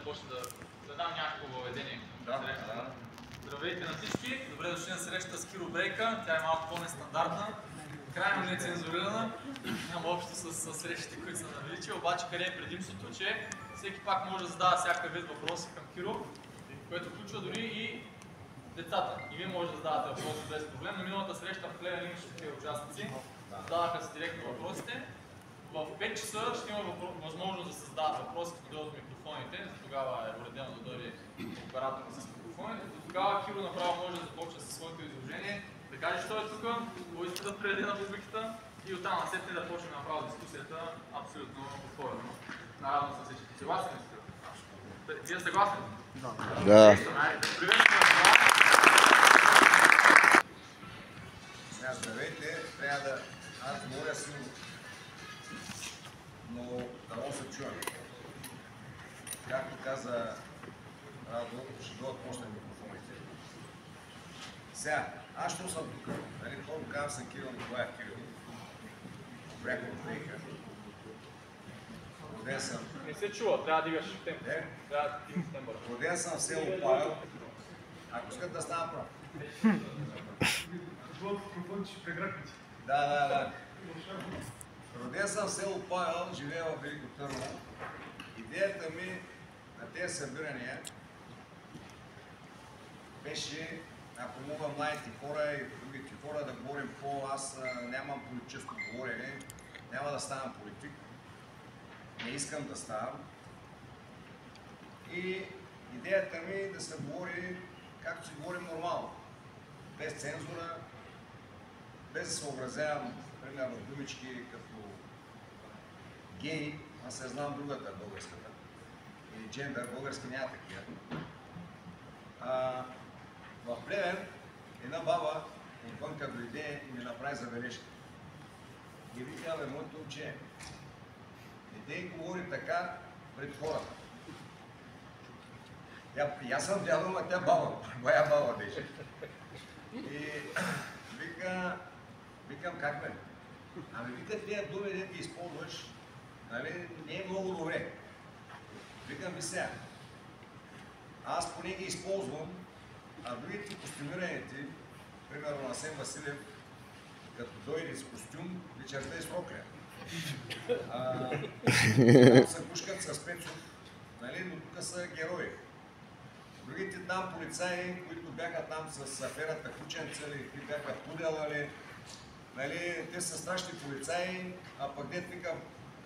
започна да дам някакво въведение. Здравейте на всички! Добре дошли на среща с Киро Брейка. Тя е малко по-нестандартна, крайно нецензурирана. Няма общо с срещите, които са на величие. Обаче къде е предимството, че всеки пак може да задава всякакъв вид въпроси към Киро, което включва дори и децата. И вие може да задавате въпроси без проблем. На миналата среща в Плевен имаше такива участници. Задаваха се директно въпросите. В 5 часа ще има възможност да се задават въпроси, като дойдат микрофоните. За тогава е уредено да дойде оператор с микрофоните. До тогава Киро направо може да започне със своето изложение, да каже, що е тук, какво иска да предаде на публиката и оттам насетне да почнем направо дискусията абсолютно отворено. Наравно с всички. Съгласен ли сте? Вие съгласен? Да. Здравейте, трябва да... Аз говоря силно, но дано се чуем. Както каза Радо, ще дойдат после микрофоните. Сега, аз що съм тук? Нали, първо казвам съм Кирил Николаев Кирил. Пряко от Брейка. Роден съм... Не се чува, трябва да дигаш темпо. Трябва да дигаш темпора. Роден съм в село Павел. Ако искат да стана прав. Да. Роден съм в село Павел, живея в Велико Търново. Идеята ми на тези събирания беше, ако мога младите хора и другите хора да говорим аз нямам политическо говорене, няма да ставам политик, не искам да ставам. И идеята ми е да се говори както се говори нормално, без цензура, без да се образявам, примерно, думички като гей, аз не знам другата българската, или джендър, български няма такива. В Плевен една баба отвънка дойде и ми направи забележка. И вика, бе, моето момче, иде и говори така пред хората. И аз съм дядо, ама тя баба, моя баба беше. И викам, как бе? Ами вика, тия думи, да ги използваш, нали, не е много добре. Викам ви сега, аз поне ги използвам, а другите костюмираните, примерно на Асен Василев, като дойде с костюм, вечерта е срокля. Там се пушкат с Пецов, нали, но тук са герои. Другите там полицаи, които бяха там с аферата Кученца, или които бяха Пуделали, нали, те са страшни полицаи, а пък дет вика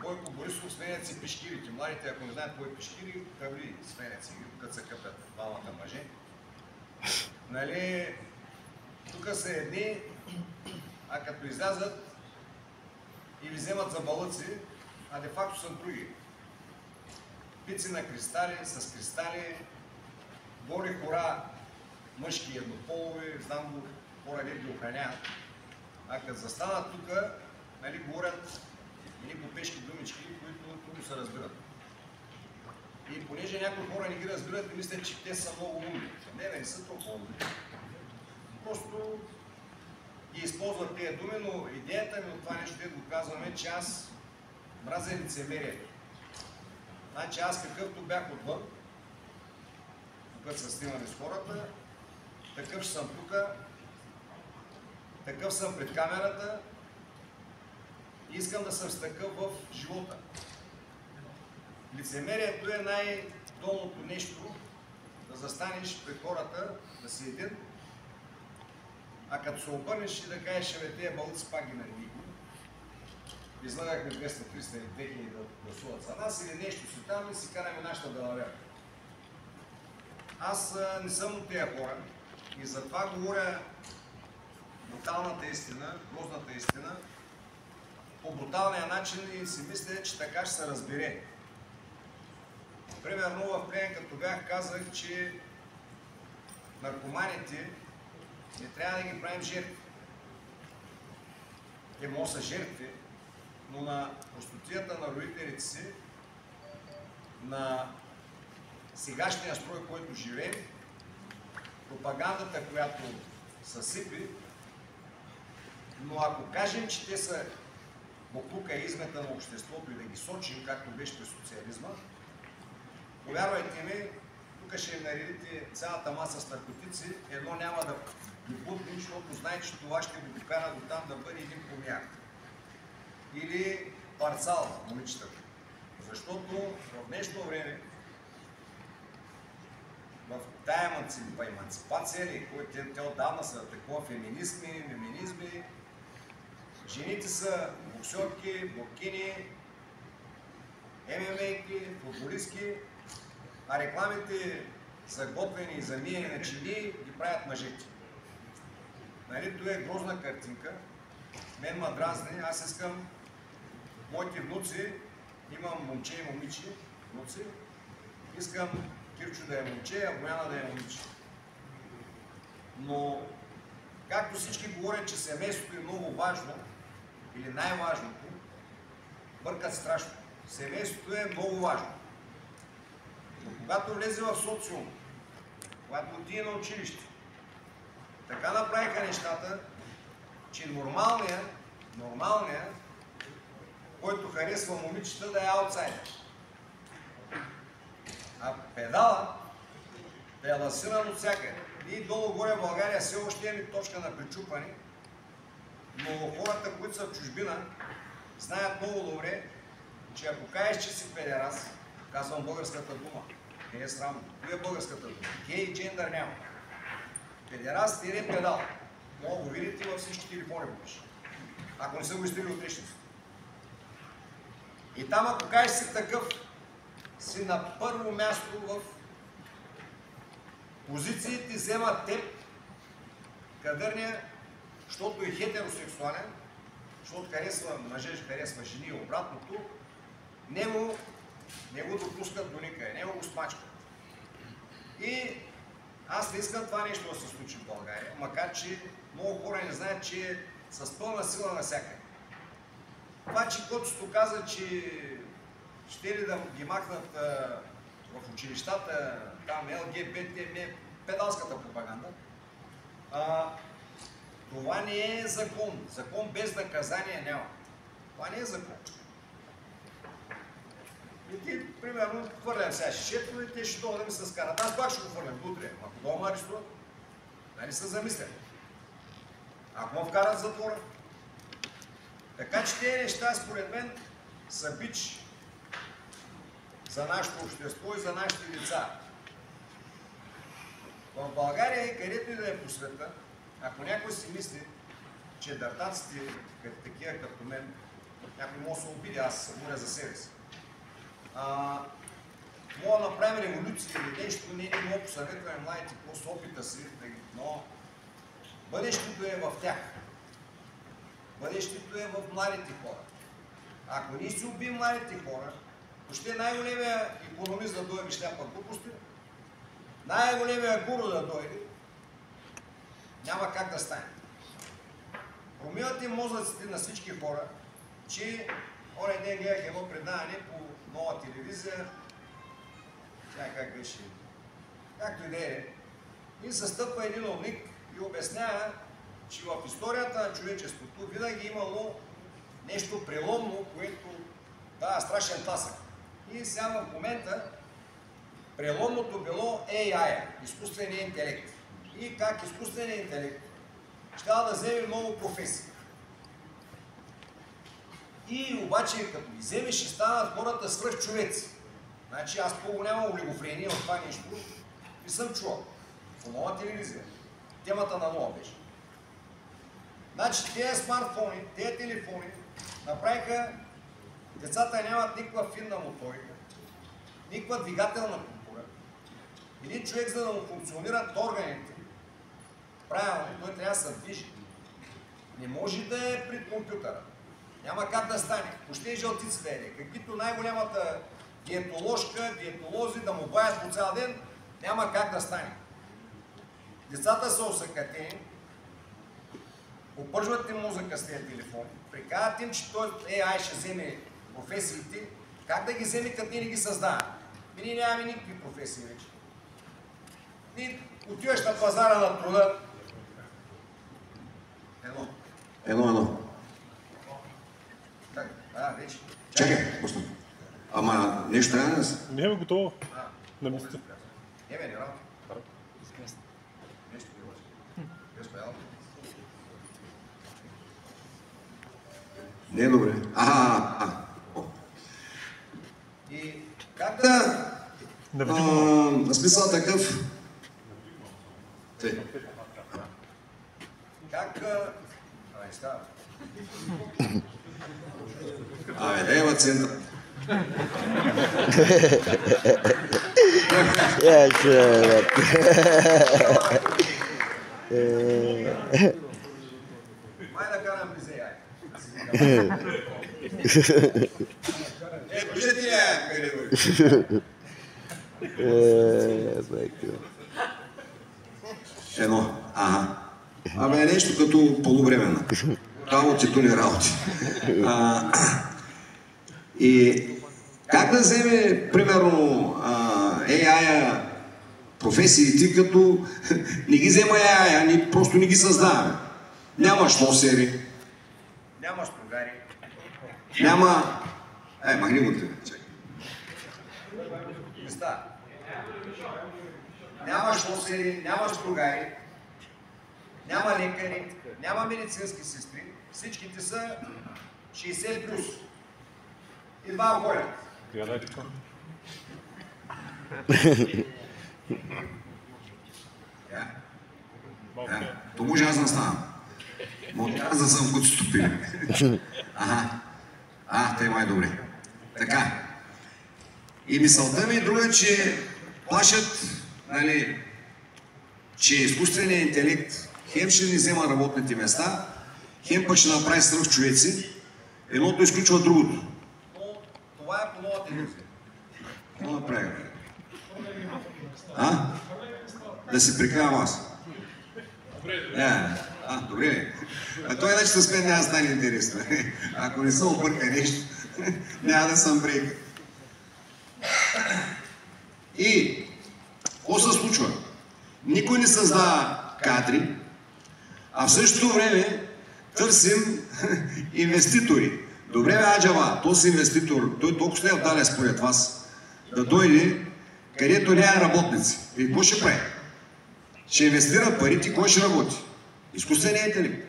Бойко Борисов сменят си пешкирите. Младите, ако не знаят кой е пешкири, таври сменят си, като се къпят двамата мъже. Нали, тук са едни, а като излязат и ви вземат за балъци, а де-факто са други. Пици на кристали, с кристали, голи хора, мъжки еднополови, знам го, хора не ги охраняват. А като застанат тук, нали, говорят едни попешки думички, които трудно се разбират. И понеже някои хора не ги разбират и мислят, че те са много умни. Не са толкова умни. Просто ги използват тези думи, но идеята ми от това нещо, да го казваме, че аз мразя лицемерието. Значи аз какъвто бях отвън, когато са снимани с хората, такъв ще съм тук, такъв съм пред камерата и искам да съм с такъв в живота. Лицемерието е най-долното нещо, да застанеш пред хората, да си един, а като се обърнеш и да кажеш, бе, тези балъци пак ги нареди. Излагахме 200-300 или 2000 да гласуват за нас или нещо си там и си караме нашата далавера. Аз не съм от тези хора и затова говоря бруталната истина, грозната истина, по бруталния начин и си мисля, че така ще се разбере. Примерно в Плевен, като бях, казах, че наркоманите не трябва да ги правим жертви. Те може са жертви, но на простотията на родителите си, на сегашния строй, който живеем, пропагандата, която съсипи, но ако кажем, че те са боклука и измета на обществото и да ги сочим, както беше при социализма, повярвайте ми, тук ще им наредите цялата маса с наркотици, едно няма да ги бутне, защото знае, че това ще го докара до там да бъде един помяк. Или парцал, момичетата. Защото в днешно време, в тая еманципация, те отдавна са такова феминизми, жените са боксерки, буркини, ММА-ки, футболистки, а рекламите за готвени и за миене на чили ги правят мъжете. Нали, това е грозна картинка. Мен ма дразни, аз искам моите внуци, имам момче и момичи, внуци, искам Кирчо да е момче, а Бояна да е момиче. Но, както всички говорят, че семейството е много важно, или най-важното, бъркат страшно. Семейството е много важно. Но когато влезе в социум, когато отиде на училище, така направиха нещата, че нормалният, който харесва момичета, да е аутсайдер. А педала да е ласиран от всякъде. Ние долу-горе в България все още имаме точка на причупване, но хората, които са в чужбина, знаят много добре, че ако кажеш, че си педерас, казвам българската дума, не е срамно. Коя е българската дума? Гей и джендър няма. Педерас тире педал. Мога го видите във всички телефони пише. Ако не са го изтрили от личност. И там, ако кажеш си такъв, си на първо място в позициите взема теб, кадърния, защото е хетеросексуален, защото харесва мъже, харесва жени и обратното, не го допускат до никъде, не го смачкат. И аз не искам това нещо да се случи в България, макар че много хора не знаят, че е с пълна сила навсякъде. Това, че Котчето каза, че ще ли да ги махнат в училищата, там ЛГБТ, педалската пропаганда, това не е закон. Закон без наказание няма. Това не е закон. И ти, примерно, хвърлям сега шишето и те ще дойдат да ми се скарат. Аз пак ще го хвърлям до утре. Ако дома арестуват, нали се замисля. Ако ме вкарат в затвора. Така че тези неща, според мен, са бич за нашето общество и за нашите деца. В България, където и да е по света, ако някой си мисли, че дъртаците, такива като мен, някой може да се обиди, аз се боря за себе си. Мога да направим революция или нещо, не мога да посъветваме младите по опита си, но бъдещето е в тях. Бъдещето е в младите хора. Ако ние си убием младите хора, то ще най-големия икономист да дойде шляпа глупости, най-големия гуру да дойде, няма как да стане. Промиват им мозъците на всички хора, че оня ден гледах едно предаване по нова телевизия, тя как беше, както и да е, и се стъпва един умник и обяснява, че в историята на човечеството винаги имало нещо преломно, което дава страшен тласък. И сега в момента преломното било AI, изкуственият интелект. И как изкуственият интелект ще да вземе много професии. И обаче, като ги вземе, ще станат хората свръхчовеци. Значи аз по-голяма олигофрения от това нещо не съм чувал. По нова телевизия. Темата на нова беше. Значи тези смартфони, тези телефони направиха децата нямат никаква финна моторика, никаква двигателна култура. Един човек, за да му функционират органите правилно, той трябва да се движи. Не може да е пред компютъра. Няма как да стане. Почти жълтици да е. Каквито най-голямата диетоложка, диетолози да му баят по цял ден, няма как да стане. Децата са осъкатени, опържват им мозъка с тези телефони, прикарат им, че той AI ще вземе професиите, как да ги вземе, като ние не ги създава? Ние нямаме никакви професии вече. Ти отиваш на пазара на труда. Едно. Так, вече. Чакай, пусна. Ама нещо трябва да се. Не е готово. На места. Не работа. Нещо не лъжи. Господи, Не е добре. И как да... смисъл такъв... Как... става. Да има център. Май да карам бизе, виждате ли, къде го? Едно, Абе, нещо като полувременна. Работи, не работи. И как да вземе, примерно, AI-а професиите, като не ги взема AI-а, ние просто не ги създаваме. Няма шлосери. Няма стругари. Няма... махни го те, чакай. Няма шлосери, няма стругари, няма лекари, няма медицински сестри. Всичките са 60 плюс. И два оголят. То може аз да ставам. Може аз да съм като стопили. Те май добре. Така. И мисълта ми е друга, че плашат, нали, че изкуственият интелект хем ще ни взема работните места, хем пък ще направи свръхчовеци, едното изключва другото. Но това е по нова телевизия. Какво направи? Да си прикривам аз. Добре. Той иначе с мен няма да стане интересно. Ако не съм обърка нещо, няма да съм брейк. И какво се случва? Никой не създава кадри, а в същото време търсим инвеститори. Добре, Аджава, този инвеститор, той толкова не отдаля според вас, да дойде, където няма работници. И какво ще прави? Ще инвестира парите, кой ще работи? Изкуственият интелект.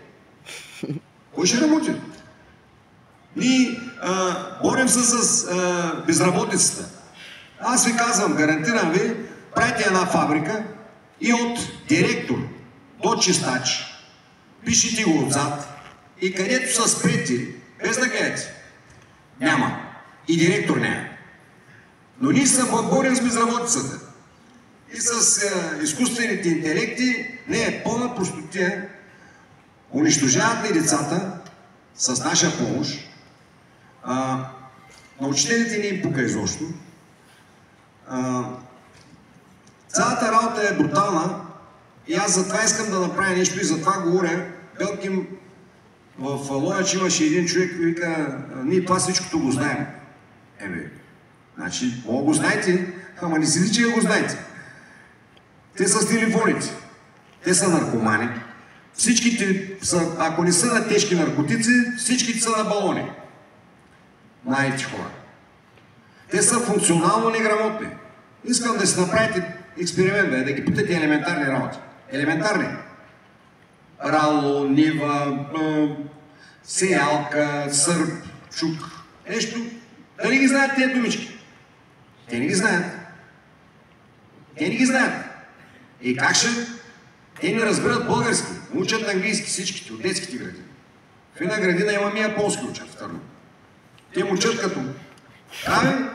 Кой ще работи? Ние борим се с безработицата. Аз ви казвам, гарантирам ви, правите една фабрика и от директор до чистач, пишете го отзад и където са спрети, без да гледате, няма. И директор няма. Но ние се борим с безработицата. И с изкуствените интелекти не е пълна простотия. Унищожават ли децата с наша помощ? На учителите не им пука изобщо. Цялата работа е брутална и аз затова искам да направя нещо и затова говоря. Белким в Ловеч имаше един човек, който вика, ние това всичкото го знаем. Значи, мога го знаете, ама не си ли, че го знаете. Те са с телефоните, те са наркомани, всичките са, ако не са на тежки наркотици, всичките са на балони. Младите хора. Те са функционално неграмотни. Искам да си направите експеримент, да ги питате елементарни работи. Елементарни. Рало, нива, сеялка, сърб, чук, нещо. Да не ги знаят тези думички? Те не ги знаят. Те не ги знаят. И как ще? Те не разбират български. Учат английски всичките, от детските градини. В една градина има мия полски учат в Търново. Те му учат като прави,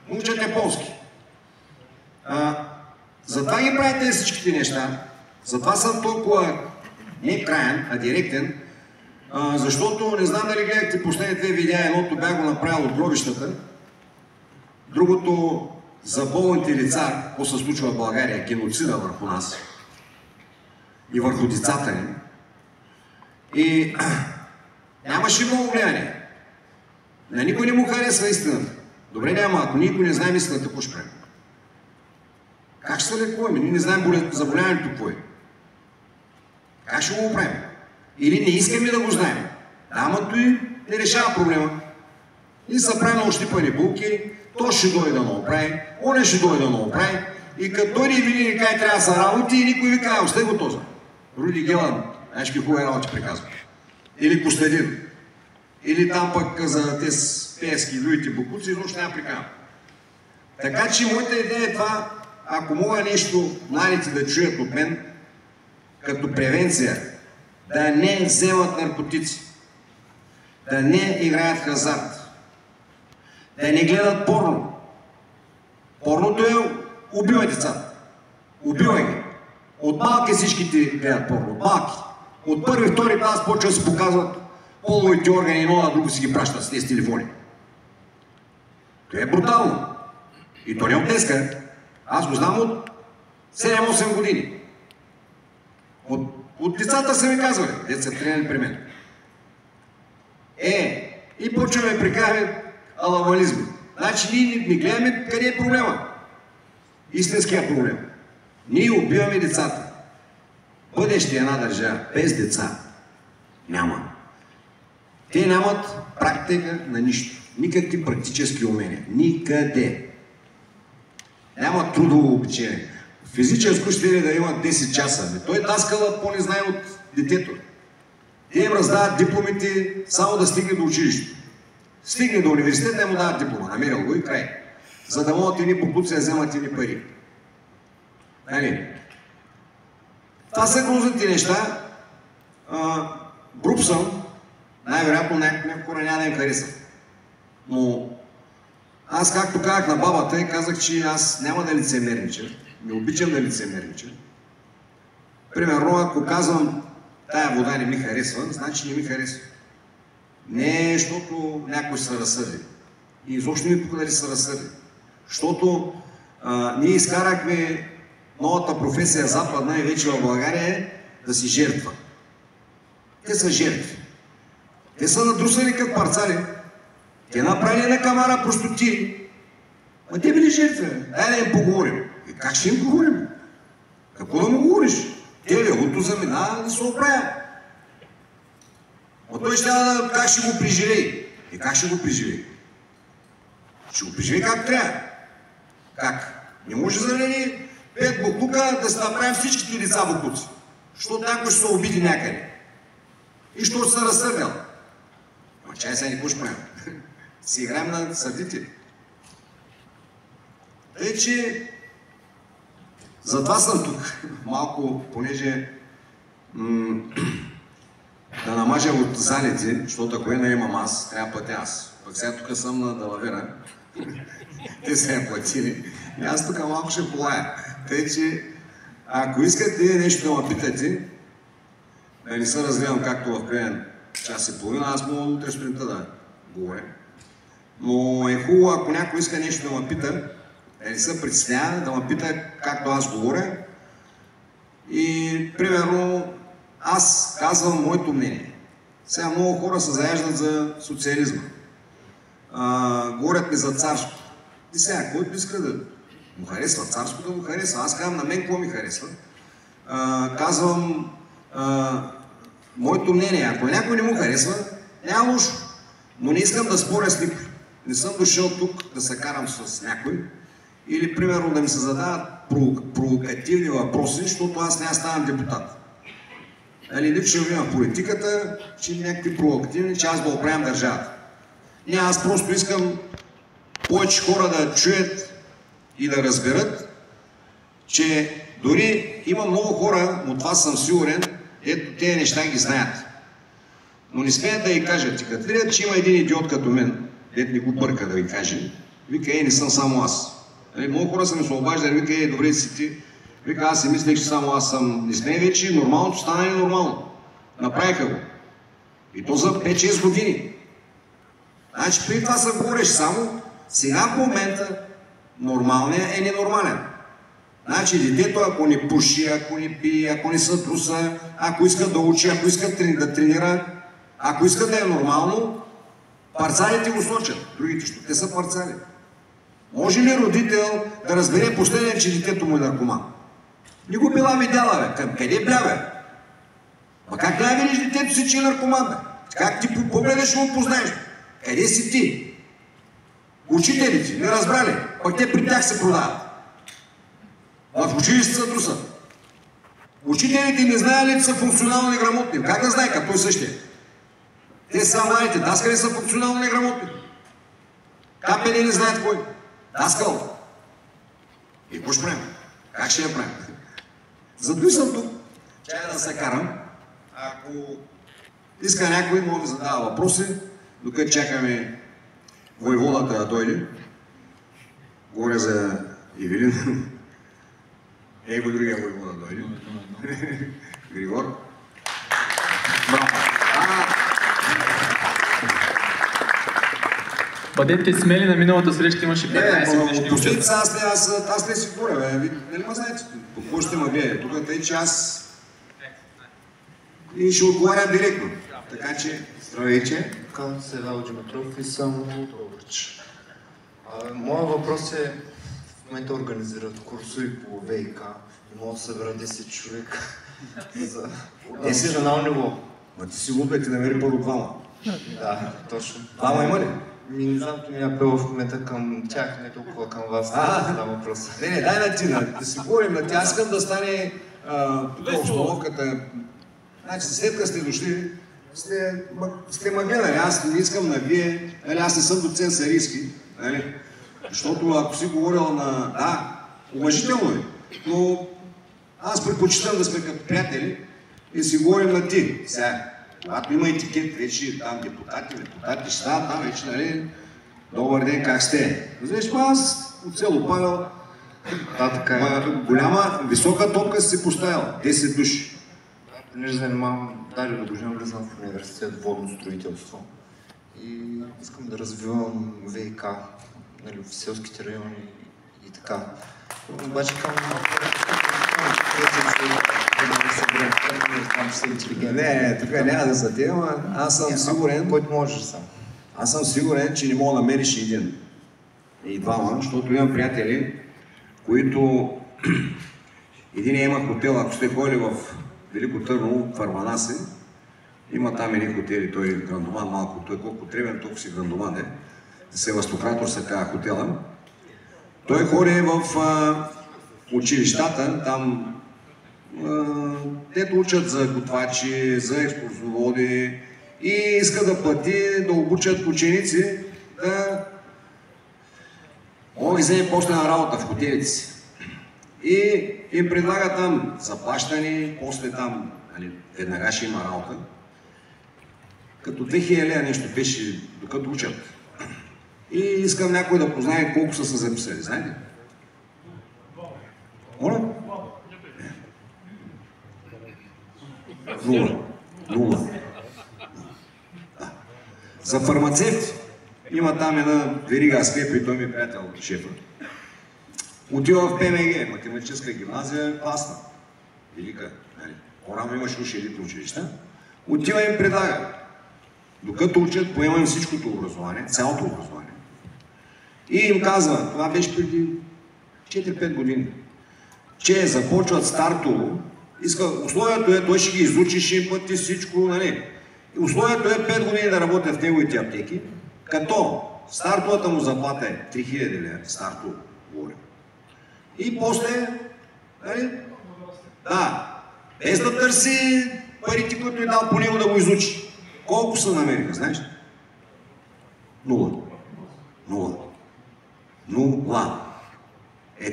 учат е полски. Затова ги правите всичките неща. Затова съм толкова не краен, а директен, защото не знам дали гледахте последните две видеа, едното бях го направил от гробищата, другото за болните лица, какво се случва в България, геноцида върху нас и върху децата ни. И нямаше много влияние. На никой не му харесва истината. Добре, няма, ако никой не знаем истината, какво ще правим? Как ще се лекуваме? Ние не знаем заболяването какво е. Как ще го правим? Или не искаме да го знаем? Да, ама той не решава проблема. И са правим ощипани булки, то ще дойде да му оправи, оня ще дойде да му оправи. И като дойде и види как трябва да са работи, и никой ви казва, остави го този. Руди Гелан, знаеш какви хубави работи приказва. Или Костадин. Или там пък за тези пески и другите бокуци, изобщо няма приказва. Така че моята идея е това, ако мога нещо младите да чуят от мен, като превенция, да не вземат наркотици, да не играят хазарт, да не гледат порно. Порното убива децата. Убива ги. От малки всичките гледат порно. От малки. От първи, втори клас почва да се показват половите органи, едно на друго си ги пращат с тези телефони. Това е брутално. И то не от днеска. Аз го знам от 7-8 години. От децата са ми казвали. Деца тренирани при мен. И почваме да прикараме алавализми. Значи ние не гледаме къде е проблема. Истинския проблем. Ние убиваме децата. Бъдеще една държава без деца няма. Те нямат практика на нищо. Никакви практически умения. Никъде. Нямат трудово обучение. Физическо ще ли да имат 10 часа. Той таскала по-не знае от детето. Те им раздават дипломите само да стигне до училището. Стигне до университета и му дават диплома. Намерил го и край. За да могат едни покупци да вземат едни пари. Нали? Това са грозните неща. Груб съм. Най-вероятно някакви хора няма да им харесат. Но аз, както казах на бабата, и казах, че аз няма да лицемернича. Не обичам да лицемернича. Примерно, ако казвам тая вода не ми харесва, значи не ми харесва. Не защото някой се разсъди. И изобщо ми пука дали се разсъди. Защото ние изкарахме новата професия западна и вече в България е да си жертва. Те са жертви. Те са надрусани като парцали. Те направили на камара простоти. А те били жертви. Дай да им поговорим. И как ще им поговорим? Какво да му говориш? Те лягото замина да се оправя. А той ще да как ще го преживее. И как ще го преживее? Ще го преживее как трябва. Как? Не може за да 5 буклука да се направим всичките деца буклуци. Защото някой ще се обиди някъде. И що ще се разсърдял. Ама чай сега не ще правим. Си играем на сърдите. Тъй, че затова съм тук. Малко, понеже да намажа от залите, защото ако една имам аз, трябва да платя аз. Пък сега тук съм на далавера. Те са я платили. И аз тук малко ще полая. Тъй, че ако искате нещо да ме питате, да не се развивам както в крайен час и половина, аз мога утре сутринта да говоря. Но е хубаво, ако някой иска нещо да ме пита, да не се притеснява, да ме пита както аз говоря. И, примерно, аз казвам моето мнение. Сега много хора се заяждат за социализма. Говорят ми за царство. И сега, който иска да му харесва царство, да му харесва. Аз казвам на мен какво ми харесва. Казвам моето мнение. Ако някой не му харесва, няма лошо. Но не искам да споря с никой. Не съм дошъл тук да се карам с някой. Или, примерно, да ми се задават провокативни въпроси, защото аз не ставам депутат. Лично ми в политиката, че някакви провокативни, че аз да оправям държавата. Не, аз просто искам повече хора да чуят и да разберат, че дори има много хора, от вас съм сигурен, ето тези неща ги знаят. Но не смеят да ги кажат. И като видят, че има един идиот като мен, дето не го бърка да ви каже, вика, не съм само аз. Много хора са ми се обаждали, вика, добре си ти. Вика, аз си мислех, че само аз съм. Не сме вече, нормалното стана ненормално. Направиха го. И то за 5-6 години. Значи преди това се говориш само, сега в момента нормалният е ненормален. Значи детето, ако не пуши, ако не пие, ако не се труса, ако иска да учи, ако иска да тренира, ако иска да е нормално, парцалите го сочат. Другите, що те са парцали. Може ли родител да разбере последен, че детето му е наркоман? Не го била видяла, бе. Към къде бля, бе? Ма как да видиш детето си, че е наркоман, бе? Как ти погледаш и го познаеш? Къде си ти? Учителите не разбрали, пък те при тях се продават. А в училищата трусат. Учителите не знаят ли, че са функционално неграмотни. Как да знае, като той същия? Те са младите, даскали са функционално неграмотни. КПД не знаят кой. Даскал. И какво ще правим? Как ще я правим? Затова съм тук. Чай да се карам. Ако иска някой, може да задава въпроси, докато чакаме войводата да дойде. Говоря за Ивелин. Его другия войвода да дойде. Григор. Браво. Бъдете смели, на миналата среща имаше 15 годишни ученици. Аз не си говоря, бе. Нали ма знаете, какво ще ме гледа? Тук тъй, че аз и ще отговарям директно. Така че, здравейте. Казвам се Вал Димитров и съм от Добрич. Моят въпрос е, в момента организират курсове по ВИК и могат да съберат 10 човека за национално ниво. Ма ти си глупе, ти намери първо двама. Да, точно. Двама има ли? Не знам, че ми апел в момента към тях, не толкова към вас, да задам въпроса. Не, дай на ти, да си говорим на тя. Аз искам да стане тук обстановката. Значи, след като сте дошли, сте ме гледали. Аз не искам на вие, нали, аз не съм доцент Сарийски, нали? Защото ако си говорил на... Да, уважително е, но аз предпочитам да сме като приятели и си говорим на ти. Сега, когато има етикет, вече там депутати ще стават там вече, нали? Добър ден, как сте? Знаеш, аз от село Павел, голяма, висока топка си поставил, 10 души. Понеже занимавам, даже до година влизам в университет водно строителство и искам да развивам ВИК, нали, в селските райони и така. Обаче към Не, тук няма да са тема. Аз съм сигурен, който можеш сам. Аз съм сигурен, че не мога да намериш един и двама, защото имам приятели, които един има хотел, ако сте ходили в Велико Търново, в Арманаси, има там едни хотели, той е грандоман малко, той колко требен, толкова си грандоман е, Севастократор се казва хотела. Той ходи в училищата, там дето учат за готвачи, за екскурзоводи и иска да плати, да обучат ученици да могат да вземе после на работа в хотелите си. И им предлага там заплащани, после там, нали, веднага ще има работа. Като 2000 лева нещо беше, докато учат. И искам някой да познае колко са се записали, знаете? Моля? Нула. Да. За фармацевти има там една верига склепа и той ми е приятел, шефа. Отива в ПМГ, математическа гимназия, класна. Велика. По-рано имаше уж елитни училища. Отива им предлага. Докато учат, поемам всичкото образование, цялото образование. И им казва, това беше преди 4-5 години, че започват стартово. Условието е, той ще ги изучи, ще им плати всичко, нали? Условието е 5 години да работят в неговите аптеки, като стартовата му заплата е 3000 лева, стартово говорим. И после, нали? Да, без да търси парите, които е дал по него да го изучи. Колко са намериха, знаеш? Нула.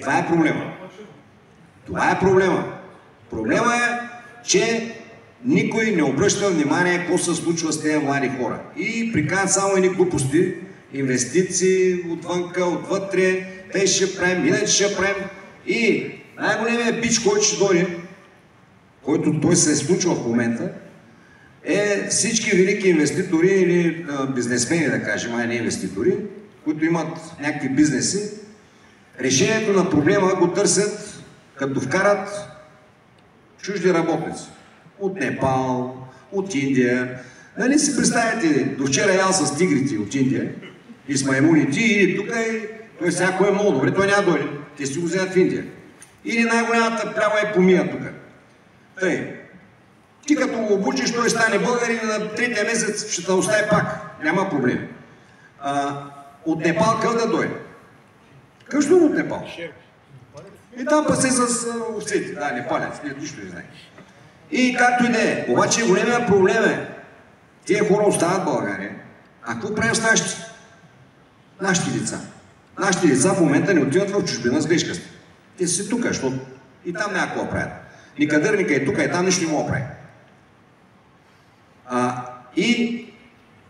Това е проблема. Това е проблема. Проблема е, че никой не обръща внимание какво се случва с тези млади хора. И приканят само едни глупости, инвестиции отвънка, отвътре, те ще правим, иначе ще правим. И най-големият бич, който ще дойде, който той се е случва в момента, е всички велики инвеститори или бизнесмени, да кажем, а не инвеститори, които имат някакви бизнеси, решението на проблема го търсят, като вкарат чужди работници. От Непал, от Индия. Нали си представяте, до вчера ял с тигрите от Индия и с маймуните и тук той всяко е много добре, той няма дойде. Те си го вземат в Индия. Или най-голямата плява е помия тук. Тъй. Ти като го обучиш, той стане българин и на третия месец ще те остави пак. Няма проблем. от Непал къв да дойде? Къв ще от Непал? И там пасе с овцете. Да, непалец, нищо не знае. И както и да е. Обаче големия проблем е, тия хора остават в България. А какво правим с нашите деца? Нашите деца в момента не отиват в чужбина с грешка. Те си тук, защото и там няма какво правят. Ни кадърника и тук, и там нищо не мога да прави.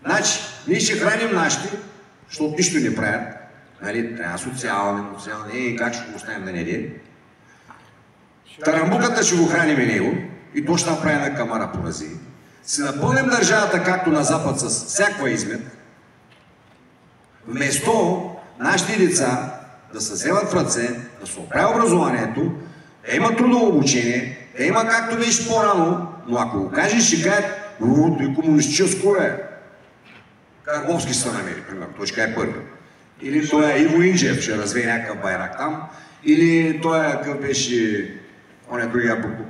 Значи, ние ще храним нашите, защото нищо не правят. Нали, трябва социални, как ще го оставим да не яде. Тарамбуката ще го храним и него, и то ще направи на камара порази. Си напълним държавата, както на Запад, с всякаква измет. Вместо нашите деца да се вземат в ръце, да се оправи образованието, да има трудово обучение, да има както беше по-рано, но ако го кажеш, ще кажат, той комунистическо е. Карбовски се намери, примерно, той ще каже първи. Или той е Иво Инджев, ще развее някакъв байрак там, или той е какъв беше, он е другия буклук.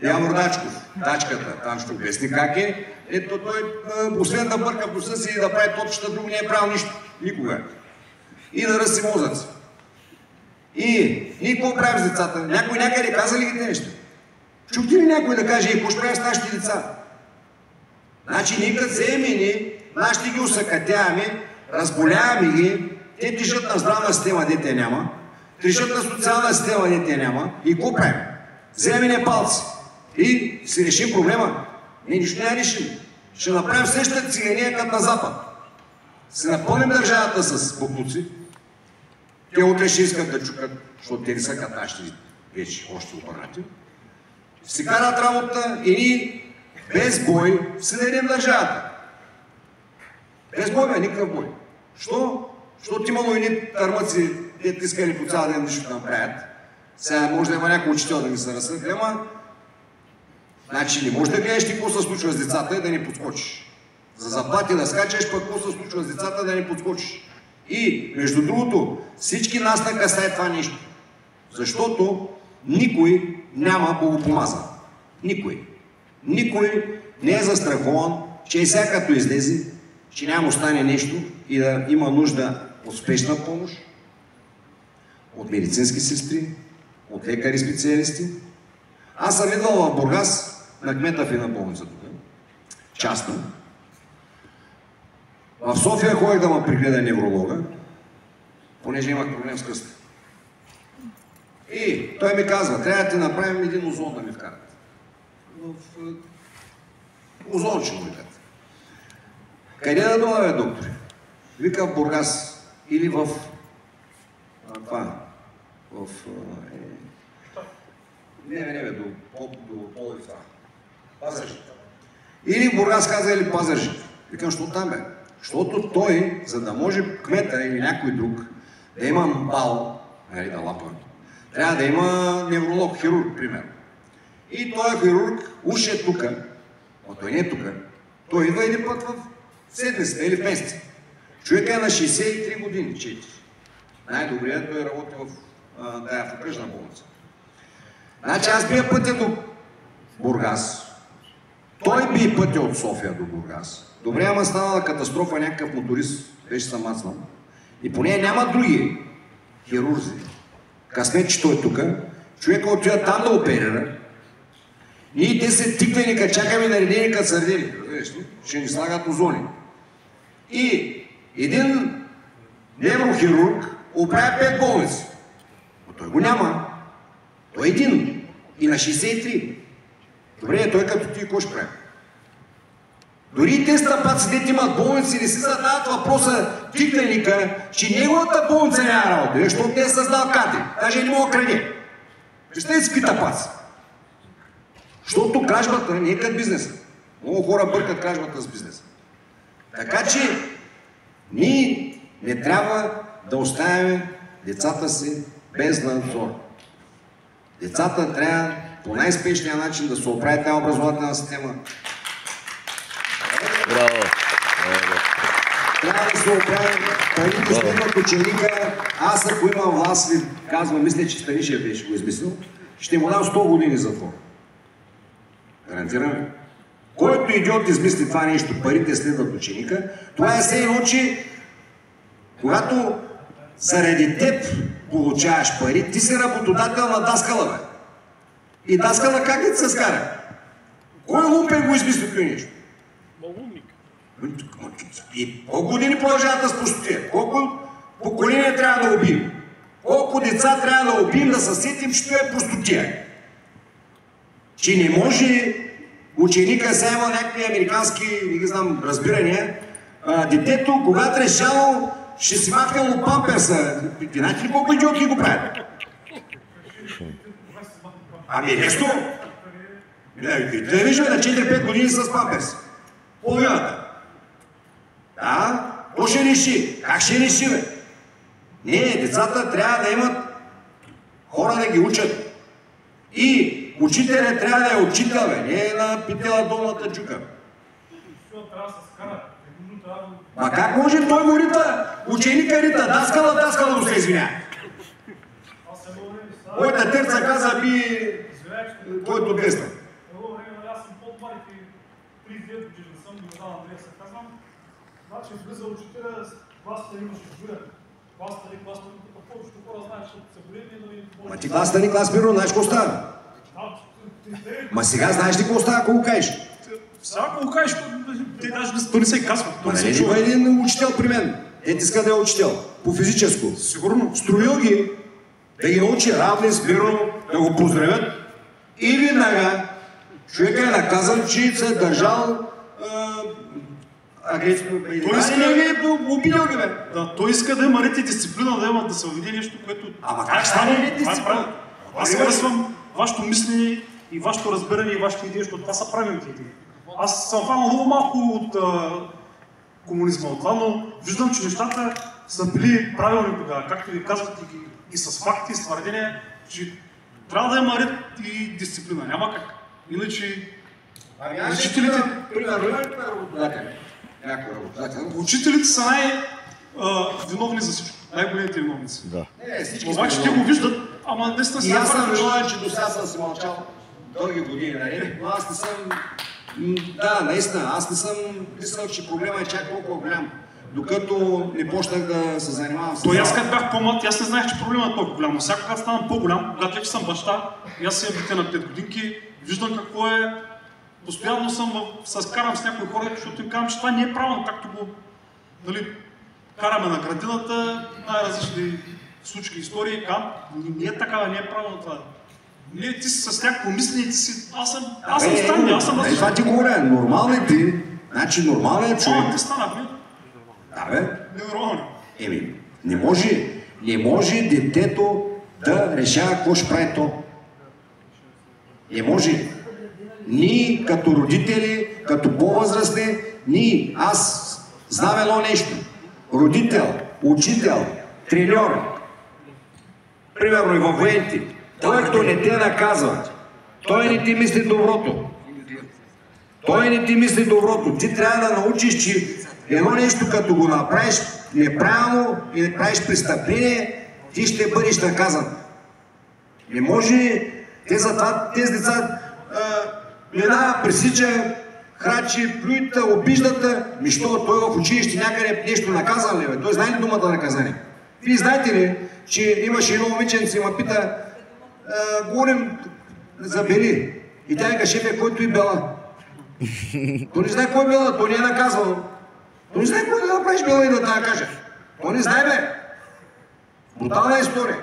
Явор Дачков, тачката, там ще обясни как е. Ето той, освен да бърка в носа си и да прави топчета, друго не е правил нищо. Никога. И да ръси мозъци. И ние какво правим с децата? Някой някъде каза ли ги те неща? Чухте ли някой да каже, какво ще правим с нашите деца? Значи ние като вземем и нашите ги усъкътяваме, разболяваме ги, те тежат на здравна система, дете няма, тежат на социална система, дете няма. И какво правим? Вземем непалци и си решим проблема. Ние нищо не решим. Ще направим същата цигания като на Запад. Се напълним държавата с буклуци. Те утре ще искат да чукат, защото те не са като нашите вече още обърнати. Си карат работа и ние без бой си дадем държавата. Без бой, никакъв бой. Що? Защото имало едни търмъци, дето искали по цял ден нищо да направят. Сега може да има някой учител да ми се разсъди, ама значи не можеш да гледаш ти какво се случва с децата и да не подскочиш. За заплати да скачаш, пък какво се случва с децата да не подскочиш. И, между другото, всички нас накасае това нещо. Защото никой няма богопомазан. Никой. Никой не е застрахован, че сега като излезе, че няма остане нещо и да има нужда от спешна помощ, от медицински сестри, от лекари специалисти. Аз съм идвал в Бургас на кмета и на болницата, частно. В София ходих да ме пригледа невролога, понеже имах проблем с кръста. И той ми казва, трябва да ти направим един озон да ми вкарат. Озон ще му викат. Къде да дойде, доктори? Вика в Бургас или в Не, до Пловдив това. Пазарджик. Или в Бургас каза, или Пазарджик. Викам, що там бе? Защото той, за да може кмета или някой друг да има бал, да лапа, трябва да има невролог, хирург, примерно. И този хирург уж е тук, но той не е тук, той идва един път в седмицата или в месеца. Човек е на 63 години, 4. Най-добрият той работи в окръжна болница. Значи аз бия пътя до Бургас, той би пътя от София до Бургас. Добре, ама станала катастрофа, някакъв моторист беше самацнал. И поне няма други хирурзи. Късмет, че той е тук, човека отива там да оперира. Ние те се тиквени, чакаме наредени като сърдени. Ще ни слагат озони. И един неврохирург оправя 5 болници. Но той го няма. Той е един. И на 63. Добре, той като ти какво ще прави? Дори и те стъпаци, дете имат болници, не си задават въпроса тиквеника, че неговата болница няма работа, защото не е създал кадри. Даже не мога краде. Представете си какви тъпаци. Защото кражбата не е като бизнеса. Много хора бъркат кражбата с бизнеса. Така че ние не трябва да оставяме децата си без надзор. Децата трябва по най-спешния начин да се оправи тази образователна система. Браво! Трябва да се оправи парите следват ученика. Аз ако имам власт, ви казвам, мисля, че Станишев беше го измислил, ще му дам 100 години затвор. Гарантираме. Който идиот измисли това нещо, парите следват ученика, това е все едно, че когато заради теб получаваш пари, ти си работодател на даскала, бе. И даскала как да се скара? Кой лупен го измисли това нещо? И колко години продължават да с простотия? Колко поколения трябва да убием? Колко деца трябва да убием, да се сетим, че това е простотия? Че не може ученика, сега има някакви американски, не ги знам, разбирания, детето, когато решало, ще си махнало памперса. Знаете ли колко идиотки го правят? Ами лесно! Да виждаме на 4-5 години с памперс. Половината. Да? Кой ще реши? Как ще реши, бе? Не, децата трябва да имат хора да ги учат. И учителя трябва да е учител, бе. Не е на питела долната джука. Ма как може той го рита? Ученика рита, даскала го се извиня. Моята терца каза би който десна. Едно време, аз съм по-млад и 39 години съм, Йордан Андрея се казвам. Значи влиза учителя, класата имаше журен. Класата ни, повечето хора знаят, защото са големи, но и... Ма ти класата ни, клас първо, знаеш какво става? Ма сега знаеш ли какво става, ако го кажеш? Сега ако го кажеш, те даже не се казват. Нали има един учител при мен? Ето иска да е учител. По физическо. Сигурно. Строил ги, да ги научи равни, смирно, да го поздравят. И веднага човека е наказан, че се е държал агресивно. Обидел ги, бе. Да, той иска да има ред и дисциплина, да има да се увиди нещо, което... Ама как стане ред и дисциплина? Аз харесвам вашето мислене и вашето разбиране и вашите идеи, защото това са правилните идеи. Аз съм фанал много малко от комунизма от това, но виждам, че нещата са били правилни тогава, както ви казват и с факти, и с твърдения, че трябва да има ред и дисциплина, няма как. Иначе учителите... Учителите са най-виновни за всичко, най-големите виновници. Да. Обаче те го виждат, ама наистина и аз съм виновен, че до сега съм си мълчал дълги години, нали? Но аз не съм... Да, наистина, аз не съм мислял, че проблема е чак толкова голям. Докато не почнах да се занимавам с това. Той аз като бях по-млад, аз не знаех, че проблемът е толкова голям. Но сега когато ставам по-голям, когато вече съм баща, и аз имам дете на 5 годинки, виждам какво е. Постоянно се карам с някои хора, защото им казвам, че това не е правилно, както го караме на градината, най-различни случки, истории, казвам, не е такава, не е правилно това. Не, ти си с някакво мислене, ти си... Аз съм странен, аз съм различен. Това ти говоря, нормален ти, значи нормалният човек... Ти станах, не? Да, бе. Ненормално. Еми, не може детето да решава какво ще прави то. Не може. Ние като родители, като по-възрастни, аз знам едно нещо. Родител, учител, треньор, примерно и във военните, той като не те наказва, той не ти мисли доброто. Той не ти мисли доброто. Ти трябва да научиш, че едно нещо като го направиш неправилно и не правиш престъпление, ти ще бъдеш наказан. Не може тези деца една пресича, храчи, плюйта, обиждата, що той в училище някъде нещо наказан ли, бе? Той знае ли думата наказание? Вие знаете ли, че имаше едно момиченце и ме пита, говорим за Бели. И тя вика, шефе, който и Бела. Той не знае кой е Бела, той не е наказвал. Той не знае кой да направиш Бела и да те накаже. Той не знае, бе. Брутална история.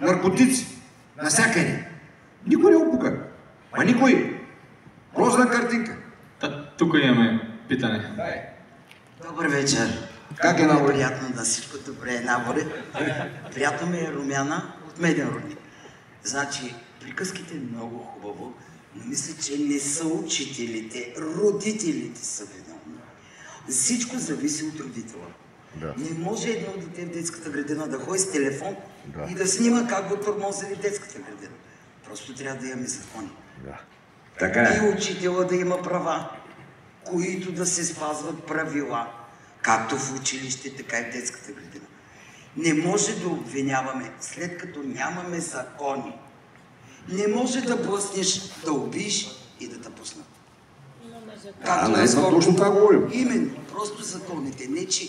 Наркотици. Насякъде. Никой не опука. А никой. Прозна картинка. Тук имаме питане. Добър вечер. Как е Набори? Приятно да всичко добре е Набори. Приятно ми е Румяна от Меден родник. Значи, приказките е много хубаво, но мисля, че не са учителите, родителите са виновни. Всичко зависи от родителя. Да. Не може едно дете в детската градина да ходи с телефон и да снима как го тормозили в детската градина. Просто трябва да имаме закони. Да. Така е. И учителя да има права, които да се спазват правила, както в училище, така и в детската градина. Не може да обвиняваме, след като нямаме закони. Не може да блъснеш, да убиеш и да те пуснат. Точно това говорим. Именно, просто законите. Не, че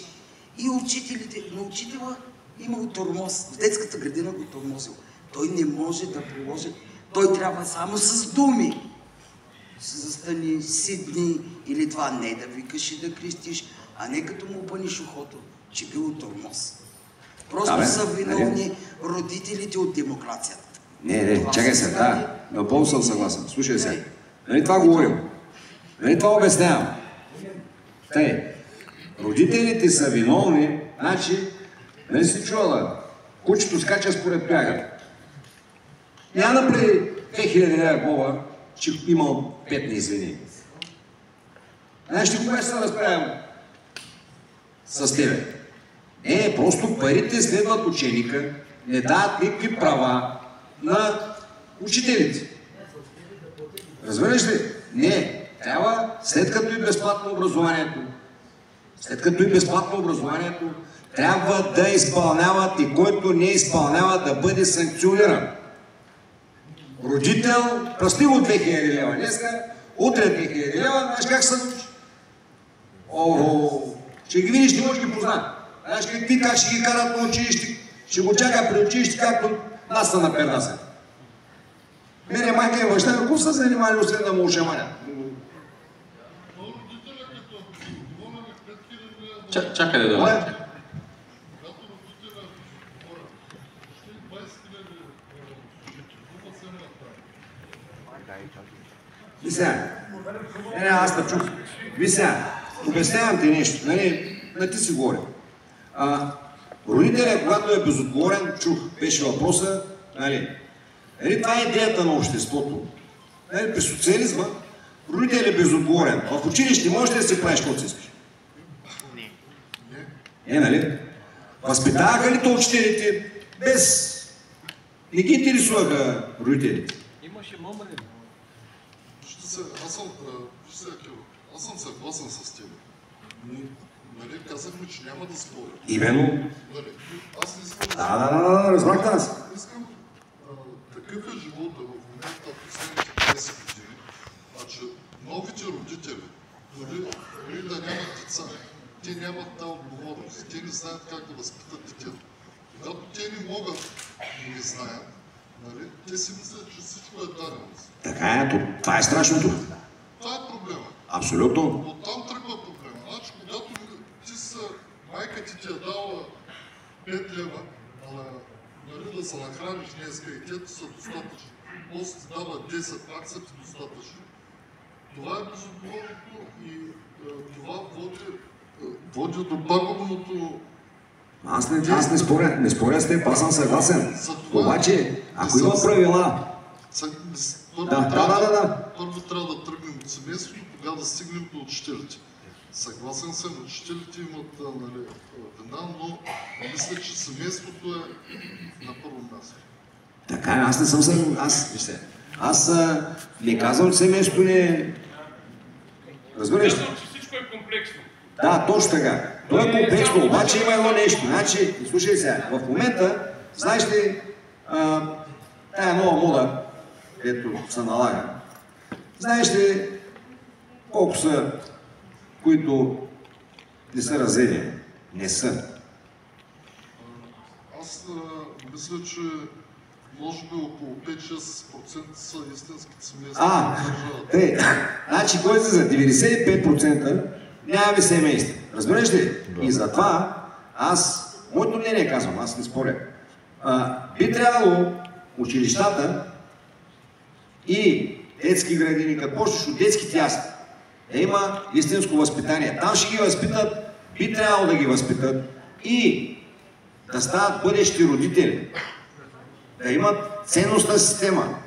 и учителите, но учителя имал тормоз. В детската градина го тормозил. Той не може да положи. Той трябва само с думи. Застани, седни или това не да викаш и да крещиш, а не като му бъниш ухото, че било тормоз. Просто са виновни родителите от демокрацията. Не, чакай се, да, напълно съм съгласен. Слушай се, нали това говорим? Нали това обяснявам? Тъй, родителите са виновни, значи, нали си чувала, кучето скача според тоягата. Няма напреди 2000 лева глоба, че имал 5 неизвинени. Знаеш ли кога ще се разправям с тебе? Не, просто парите следват ученика, не дават никакви права на учителите. Разбираш ли? Не, трябва след като и безплатно образованието, трябва да изпълняват и който не изпълнява да бъде санкциониран. Родител, прости му 2000 лева днеска, утре 2000 лева, знаеш как се научи? Ще ги видиш, не може да ги позна. Знаеш как ще ги карат на училище, ще го чака при училище, както нас са на пердаса. Мене майка и баща, ако са занимали, освен да му ушаманят. Чакай да дойде. И сега, аз да чух. Ви сега, обяснявам ти нещо, нали, ти си говорим. Родителят, когато е безотговорен, чух, беше въпроса, нали, това е идеята на обществото. Нали, при социализма, родителят е безотговорен. В училище можеш ли да си правиш каквото си искаш? Не. Нали? Възпитаваха ли то учителите без... Не ги интересуваха родителите? Имаше мъмали. Аз съм съгласен с теб. Нали, казахме, че няма да споря. Именно. Нали, аз не искам да, разбрах тази. Искам такъв е живота в момента последните 10 години, че новите родители, дори да нямат деца, те нямат тази отговорност. Те не знаят как да възпитат детето. Когато те не могат и не знаят, нали, те си мислят, че всичко е даденост. Така е, това е страшното. Това е проблема. Абсолютно. Оттам тръгва проблема. Значи, когато майка ти е дала 5 лева, нали, да се нахраниш днеска и те са достатъчни, после ти дава 10, пак са ти достатъчни. Това е безотговорното и това води до пагубното. Аз не споря с теб, аз съм съгласен. Обаче, ако има правила... Първо трябва да тръгнем от семейството, тогава да стигнем до учителите. Съгласен съм, учителите имат вина, но мисля, че семейството е на първо място. Така, аз не съм съгласен. Аз не казвам, че семейството не е... Разбираш ли? Казвам, че всичко е комплексно. Да, точно така. То е комплексно, обаче има едно нещо. Значи, слушай сега, в момента, знаеш ли, тая нова мода, ето се налага, знаеш ли колко са, които не са разведени? Не са. Аз мисля, че може би около 5-6% са истинските семейства. Значи кой за 95% нямаме семейства. Разбираш ли? И затова моето мнение казвам, аз не споря. Би трябвало училищата и детски градини, като почнеш от детските ясли, да има истинско възпитание. Там ще ги възпитат, би трябвало да ги възпитат и да стават бъдещи родители. Да имат ценностна система.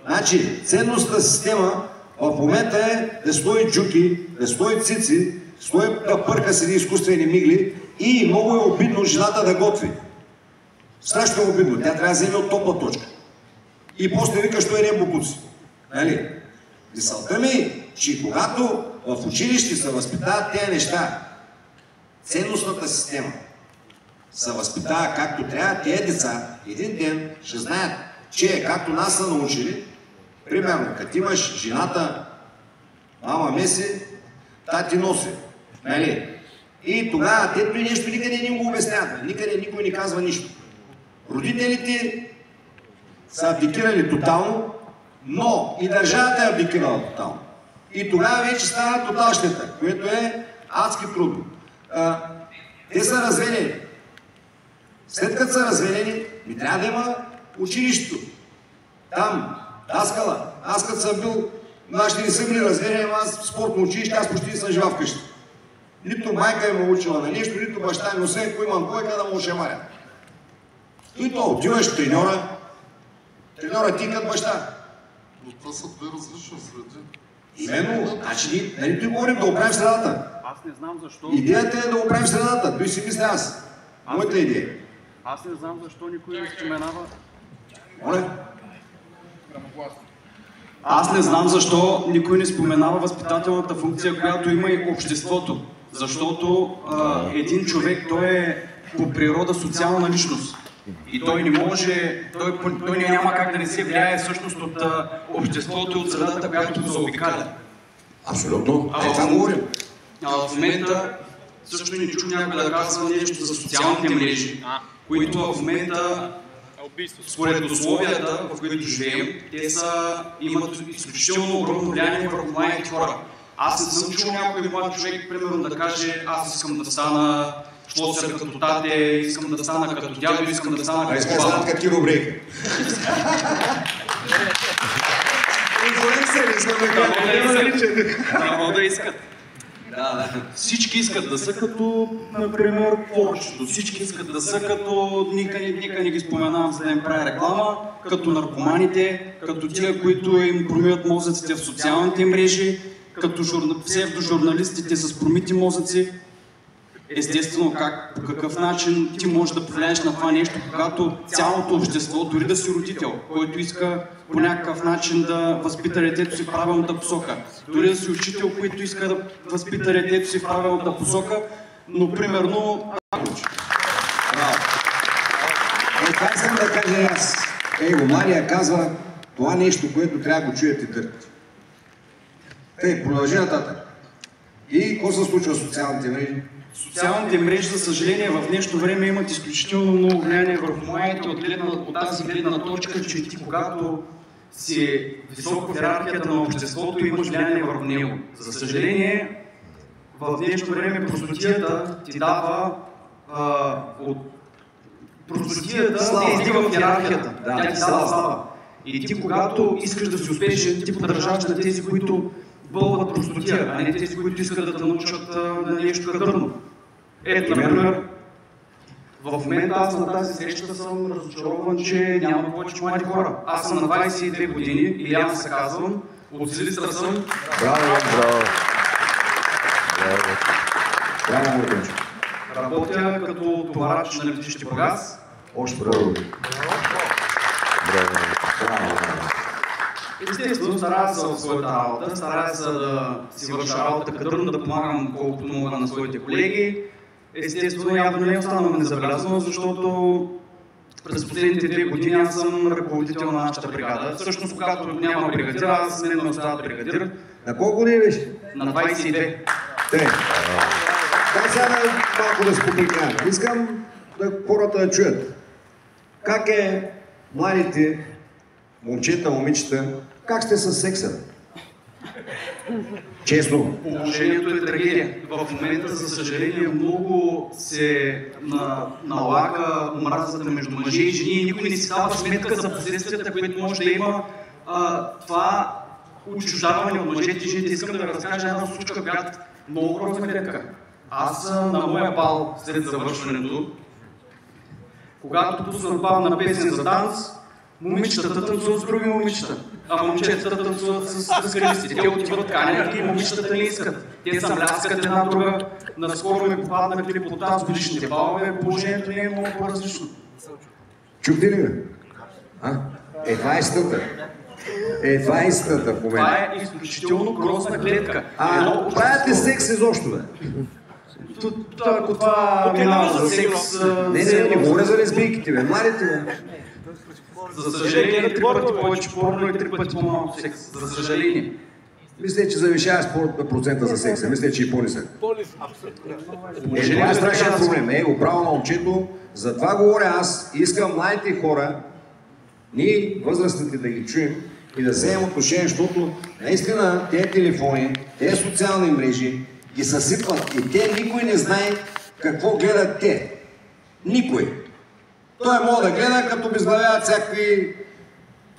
Значи, ценностната система в момента е да стои джуки, да стои цици, стои да пърка с едни изкуствени мигли и много е обидно жената да готви. Страшно е обидно. Тя трябва да вземе от топла точка. И после вика, що е не бокуци. Нали? Мисълта ми, че когато в училище се възпитават тези неща, ценностната система се възпитава както трябва, тези деца един ден ще знаят, че както нас са научили, примерно, като имаш жената Мама меси, тати носи. Нали? И тогава тето и нещо никъде не го обясняват. Никъде никой не казва нищо. Родителите са абдикирали тотално, но и държавата е абдикирала тотално. И тогава вече става тотал щета, което е адски трудно. Те са разведени. След като са разведени, ми трябва да има училището. Там, Даскала. Аз като съм бил, нашите не са били разведени, аз в спортно училище, аз почти не съм жива вкъщи. Нито майка ме учила на нещо, нито баща ми, освен ако имам койка да му шамаря. И то, отиваш треньора ти като баща. Но това са две различни среди. Именно, значи нали ти говорим да оправим средата. Аз не знам защо... Идеята е да оправим средата, той си мисля аз. Моята идея. Аз не знам защо никой не споменава... Моля? Аз не знам защо никой не споменава възпитателната функция, която има и обществото. Защото един човек, той е по природа социална личност. И той не може, той няма как да не се влияе всъщност от обществото и от средата, която го заобикаля. Абсолютно. Това говорим. В момента също не чух някой да казва нещо за социалните мрежи, които в момента, според условията, в които живеем, те имат изключително огромно влияние върху младите хора. Аз не съм чул някой млад човек, примерно, да каже, аз искам да стана шлосер като тате, искам да стана като дядо, искам да стана като баба. Искам като Киро-Брейк. Да искат. Всички искат да са като, например, повечето. Всички искат да са като, нека не ги споменавам, за да им правя реклама, като наркоманите, като тия, които им промиват мозъците в социалните мрежи, като псевдожурналистите с промити мозъци. Естествено, по какъв начин ти можеш да повлияеш на това нещо, когато цялото общество, дори да си родител, който иска по някакъв начин да възпита детето си в правилната посока, дори да си учител, който иска да възпита детето си в правилната посока, но примерно... Това искам да кажа аз. Мария казва това нещо, което трябва да го чуете търпите. Продължи нататък. И какво се случва с социалните мрежи? Социалните мрежи, за съжаление, в днешно време имат изключително много влияние върху младите от тази гледна точка, че ти когато си високо в иерархията на обществото, имаш влияние върху него. За съжаление, в днешно време простотията ти дава простотията те издига в иерархията. Тя ти дава слава. И ти, когато искаш да си успешен, ти поддържаваш на тези, които бълват простотия, а не тези, които искат да те научат на нещо кадърно. Ето, например, в момента аз на тази среща съм разочарован, че няма повече млади хора. Аз съм на 22 години, Илиян се казвам, от Силистър съм. Браво! Работя като товарач на летище Бургас. Още браво! Естествено, старая се в своята работа, старая се да си върша работа кадърно, да помагам колкото мога на своите колеги. Естествено, явно не е останало незабелязано, защото през последните 2 години аз съм ръководител на нашата бригада. Всъщност, когато няма бригадир, аз мен ме остава бригадир. На колко години беше? На 22. Дай сега малко да споделя. Искам да хората да чуят. Как е младите момчета, момичета, как сте с секса? Честно. Положението е трагедия. В момента, за съжаление, много се налага омразата между мъже и жени и никой не си дава сметка за последствията, които може да има това отчуждаване от мъжете и жените. Искам да ви разкажа една случка, която много грозна гледка. Аз на моя бал след завършването, когато пуснах бал на песен за танц, момичетата танцуват с други момичета, а момчетата танцуват с скалисти. Те отиват канят и момичетата не искат. Те се мляскат една друга. Наскоро ми попаднахли под тази годишните балове, положението не е много по-различно. Чухте ли ме? Това е истината. Това е истината в момента. Това е изключително грозна гледка. Правят ли секс изобщо, бе? Ако това минава за секс... Не говоря за лесбийките, бе. Младите, бе. За съжаление, 3 пъти повече порно и 3 пъти по-малко секс. За съжаление. Мисля, че завишава процента за секса. Мисля, че и по-нисък. Това е страшен проблем. Оправо момчето. Затова говоря аз. Искам младите хора, ние възрастните да ги чуем и да вземем отношение, защото наистина тези телефони, тези социални мрежи ги съсипват и те никой не знае какво гледат те. Никой. Той може да гледа, като безглавяват всякакви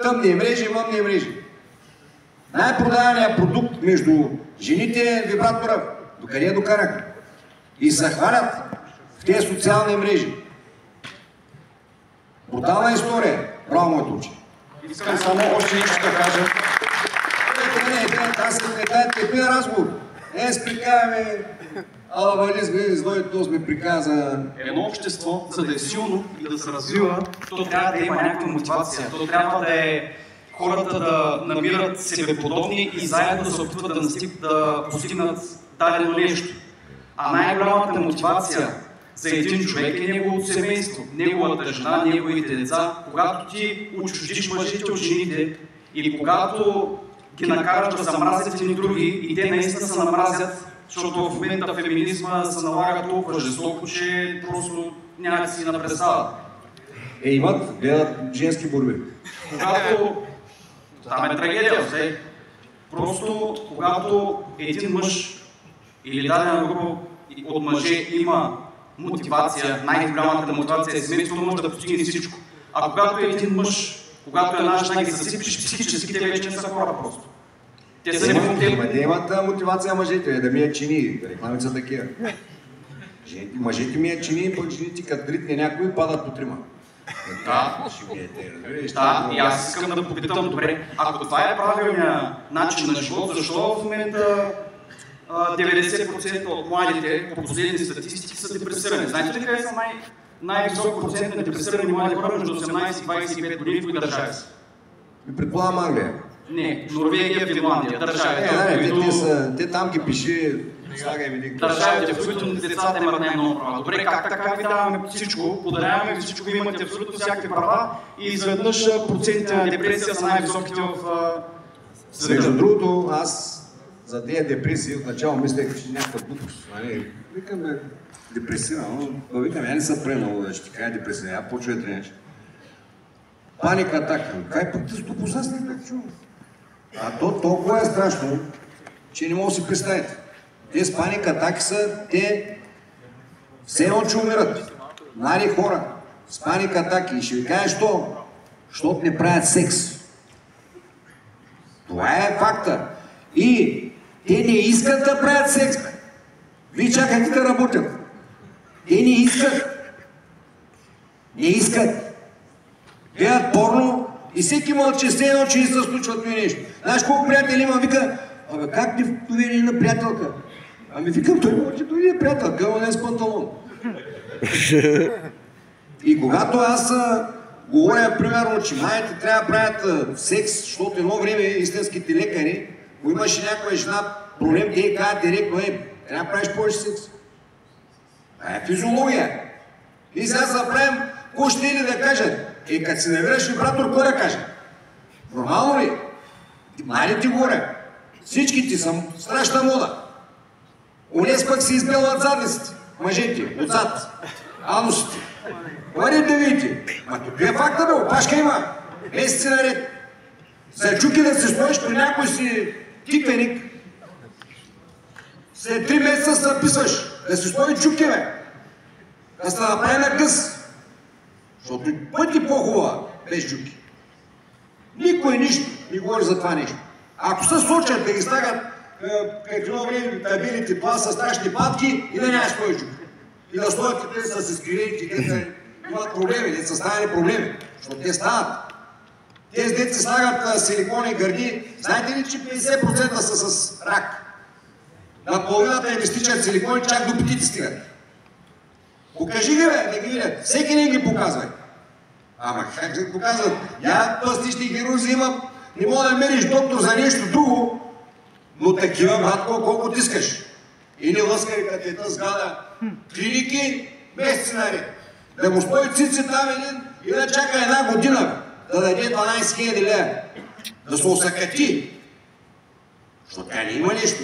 тъмни мрежи, мъмни мрежи. Най-продаваният продукт между жените е вибратора. Докъде я докараха? И се хвалят в тези социални мрежи. Брутална история. Браво, моето уче. Искам само още нещо да кажа. Аз не дайте пия разговор. Сприкаваме, ала вализме, то сме приказа. Едно общество, за да е силно и да се развива, то трябва да има някаква мотивация. То трябва да е хората да намират себеподобни и заедно да се опитват да постигнат дадено нещо. А най-голямата мотивация за един човек е неговото семейство, неговата жена, неговите деца. Когато ти отчуждиш мъжете от жените или когато ги накараш да се мразят едни други и те наистина се намразят, защото в момента феминизма се налага толкова жестоко, че просто няма да си на представа. Имат, гледат женски борби. Когато... Там е трагедия, все. Просто когато един мъж или дадена група от мъже има мотивация, най-голямата мотивация е семейството, може да постигне всичко. А когато е един мъж, когато една жена ги съсипиш психически, те вече не са хора просто. Те са не имат мотивация мъжете, да мият чини, рекламите са такива. Мъжете мият чини, пък жените като ритне някой падат по трима. Да, и аз искам да попитам, добре, ако това е правилният начин на живот, защо в момента 90% от младите, по последни статистики, са депресирани? Знаете ли къде са най-висок процент на депресирани млади хора между 18 и 25 години в кои държави са? Предполагам Англия. Не, Норвегия, Финландия, държавите, те там ги пише, държавите, в които децата имат най-много права. Добре, как така ви даваме всичко, подаряваме ви всичко, ви имате абсолютно всякакви права и изведнъж процентите на депресия са най-високите в света. Между другото, аз за тези депресии отначало мислех, че някаква глупост. Викам депресирано, но викам, я не съм пренал да ще ти кажа депресия, я почва да тренеш. Паника атака. Кай пък ти с допознастник да чувам? А то толкова е страшно, че не мога да си представите. Те с паника атаки са, те все едно, че умират. Млади хора с паника атаки. И ще ви кажа, що? Защото не правят секс. Това е факта. И те не искат да правят секс. Вие чакайте да работят. Те не искат. Не искат. Гледат порно и всеки мълчи все едно, че не се случват ми нещо. Знаеш колко приятели има, вика, как ти довери на приятелка? Викам, той може да е приятелка, но не е с панталон. И когато аз говоря, примерно, че младите трябва да правят секс, защото едно време истинските лекари, ако имаше някоя жена проблем, те казват директно, трябва да правиш повече секс. Това е физиология. И сега се правим, какво ще ли да кажат? Като си навираш вибратор, кой да каже? Нормално ли? Младите говоря. Всичките са страшна мода. Унес пък се избелват задниците, мъжете, отзад, анусите. Бъдете да видите. Тук е факта, бе, опашка има. Месеци наред. За чуки да се стоиш при някой си тиквеник, след 3 месеца се написваш. Да се стои чуки, бе. Да се направи на къс. Защото пъти по-хубава без чуки. Никой нищо не говори за това нещо. Ако се сочат да ги слагат какво време табелите, това са страшни патки и да няма стои чуки. И да стоят те са се скрилейки, те имат проблеми, те са станали проблеми. Защото те стават. Тези деца слагат силикони гърди. Знаете ли, че 50% са с рак? На половината им изтичат силикони, чак до петите стигат. Покажи ги, бе, да ги видят. Всеки не ги показва. Ама как се показват? Я пластични хирурзи има, не мога да мериш доктор за нещо друго, но такива, братко, колко ти искаш. И не лъскай катета сгада. Клиники, месеци наред. Да му стои цици там един и да чака една година, да даде 12 000 лева. Да се осъкати. Защото тя не има нещо.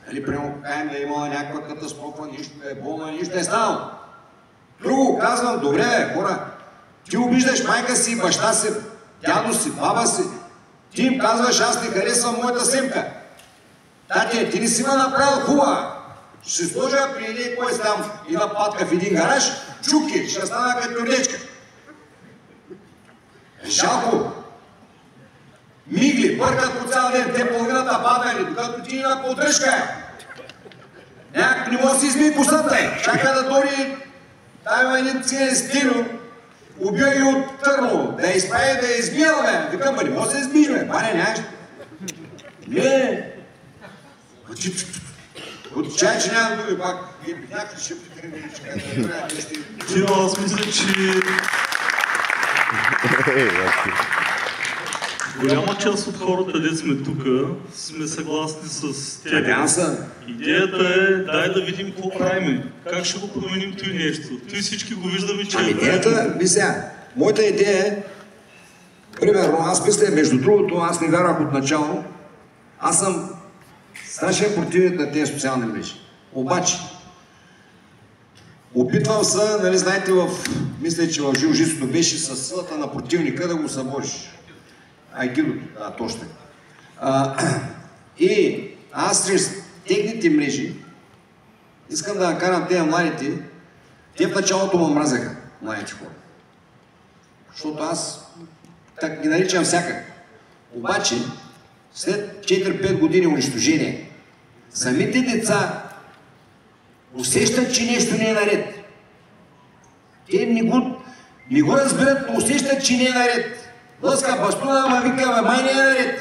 Нали, прямо кажем да е имала някаква катастрофа, нищо да е болна, нищо да е станало. Друго казвам, добре бе, хора, ти обиждаш майка си, баща си, дядо си, баба си. Ти им казваш, аз не харесвам моята семка. Тати, ти не си ме направил хубава. Ще сложа при един кой си там една патка в един гараж, чуки, ще стана като тюрнечка. Жалко. Мигли, бъркат по цял ден, те половината падали, докато ти на поддръжка. Някак не може да си измие косата. Чака да дори, дай има един цинен стилю, убия ги от Търново, да я изправи, да я измиял, бе. Викам, бе, не може да се измиш, бе. Бане, нямаш. Не. От чай, че нямам думи, пак. Някакви ще притребили, Киро, аз мисля, че... Голяма част от хората, де сме тук, сме съгласни с теб. Идеята е, дай да видим какво правим. Как ще го променим това нещо? Той всички го виждаме, че... Ами идеята, ви сега, моята идея е, примерно, аз мисля, между другото, аз не вярвах от начало, аз съм страшен противник на тези социални мрежи. Обаче, опитвам се, нали знаете, мисля, че в жилжицото беше със силата на противника да го събориш. Айкидото, да, точно. И аз чрез техните мрежи искам да накарам тези младите, те в началото ме мразяха, младите хора. Защото аз так ги наричам всякак. Обаче, след 4-5 години унищожение, самите деца усещат, че нещо не е наред. Те не го разбират, но усещат, че не е наред. Лъска бастуна, ама вика, бе, май не е наред.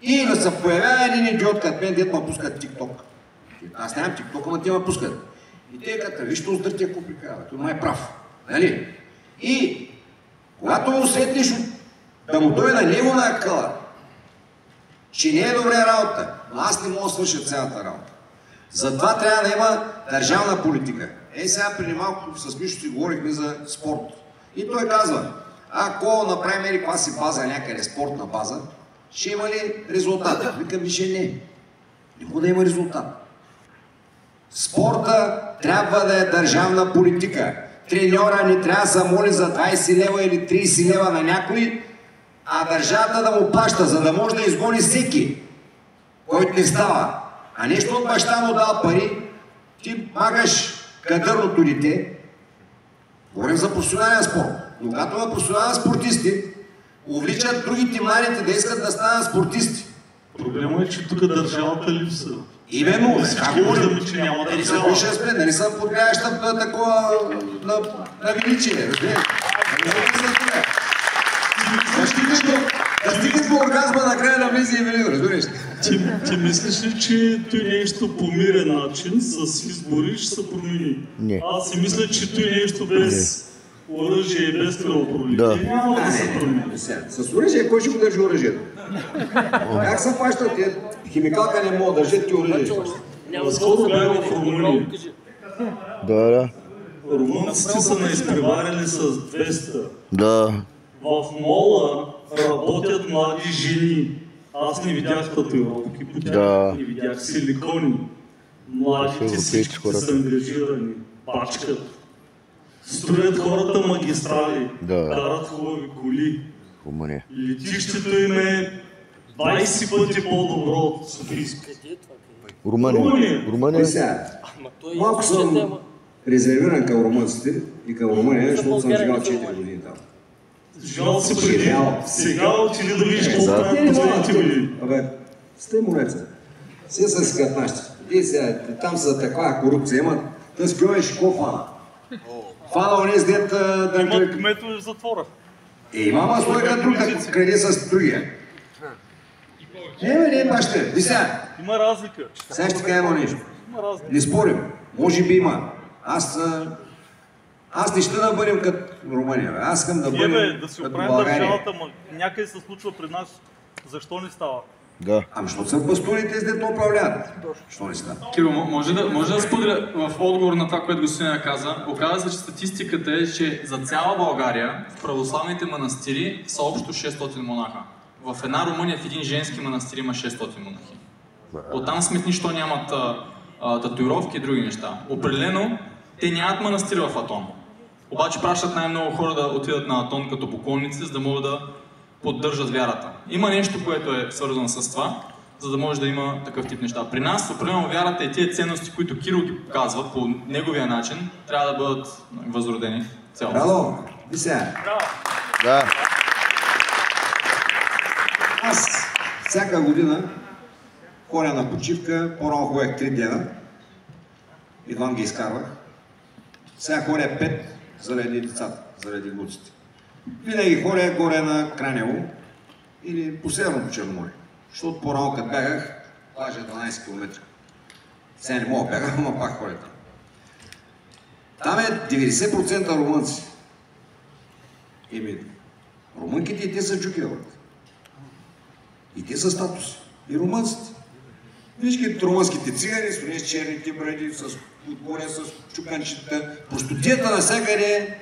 И да се появява един идиот, като мен, дет ме пускат тик-ток. Аз нямам тик-ток, ама те ме пускат. И те като, виж, що сдъртия купи, казва, той май е прав. Нали? И когато му усетнеш да му дойде на него на акъла, че не е добре работа, но аз не мога да свърша цялата работа. Затова трябва да има държавна политика. Сега преди малко с Мишо си говорихме за спорт. И той казва, ако направим каква си база някъде, спортна база, ще има ли резултат? Викам, више не. Не може да има резултат. Спорта трябва да е държавна политика. Треньора не трябва да се моли за 20 лева или 30 лева на някой, а държавата да му плаща, за да може да изгони всеки, който не става. А нещо от баща му дал пари, ти магаш кадърното дете. Говорим за професионален спорт. Но когато има професионални спортисти, увличат другите младите да искат да станат спортисти. Проблемът е, че тук държавата липсва. Именно, как говорим, че няма държава. Нали съм подгледаща такова на величие, разбира. Да стигнеш по оргазма накрая на влезе и велино, разбираш. Ти мислиш ли, че той нещо по мирен начин с избори ще се промени? Не. Аз си мисля, че той нещо без оръжие и без кръвопролитие няма да се промени. С оръжие кой ще го държи оръжието? Как се плащат? Химикалка не мога да държат ти оръжие. Скоро бях в Румъния. Да. Румънците са наизпреварили с 200. Да. В мола работят млади жени. Аз не видях татуировки по тях, не видях силикони. Младите всички са ангажирани, пачкат. Строят хората магистрали, карат хубави коли. Летището им е 20 пъти по-добро от Софийско. Румъния. Малко съм резервиран към румънците и към Румъния, защото съм живял 4 години там. Живял си преди. Сега отиди да видиш какво правят последните години. Абе, сте мореца. Все са си като нашите. Там са такава корупция имат. Да спиваш какво фана. Фана онези дет да... Имат кметове в затвора. Имама слойка друг да краде с другия. Не, баща. Ви сега. Има разлика. Сега ще кажа едно нещо. Има разлика. Не спорим. Може би има. Аз не ще да бъдем като Румъния. Аз искам да бъдем да си като оправим България. държавата, някъде се случва при нас. Защо не става? Да. Ами защото са бастуните, с дето управляват. Що не става? Киро, може да споделя в отговор на това, което господин каза. Оказва се, че статистиката е, че за цяла България в православните манастири са общо 600 монаха. в една Румъния в един женски манастир има 600 монахи. Оттам сметни, що нямат татуировки и други неща. Определено, те нямат манастир в Атон. Обаче пращат най-много хора да отидат на Атон като поклонници, за да могат да поддържат вярата. Има нещо, което е свързано с това, за да може да има такъв тип неща. При нас, определено вярата и тези ценности, които Кирил ги показва по неговия начин, трябва да бъдат възродени цяло. Браво! И сега. Да. Аз всяка година ходя на почивка, по-рано ходех 3 дена, идвам ги изкарвах. Сега ходя 5 заради децата, заради внуците. Винаги ходя горе на Кранево или по Северното Черноморие, защото по-рано като бягах, плажа 12 км. Сега не мога да бягам, ама пак ходя там. Там е 90% румънци. Румънките и те са джуки, и те са статус. И румънците. Вижте румънските цигани, с черните бради, с отгоре, с чуканчета. Простотията навсякъде,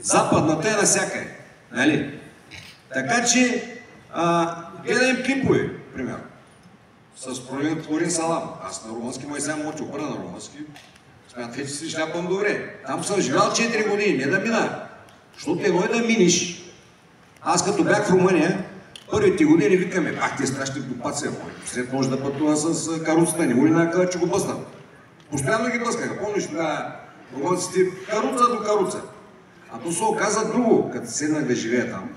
западната е навсякъде. Нали? Така че, гледаем клипове, примерно. С Флорин Салам. Аз на румънски мой сега мога чупа на румънски. Смятате, че си шляпам добре. Там съм живял 4 години, не да мина. Защото едно е да миниш. Аз като бях в Румъния, първите години викаме, те страшни глупаци, след може да пътува с каруцата, не му ли накъде, че го бъснат. Постоянно ги бъскаха, помниш тогава румънците каруца до каруца. А то се оказа друго, като седнах да живея там.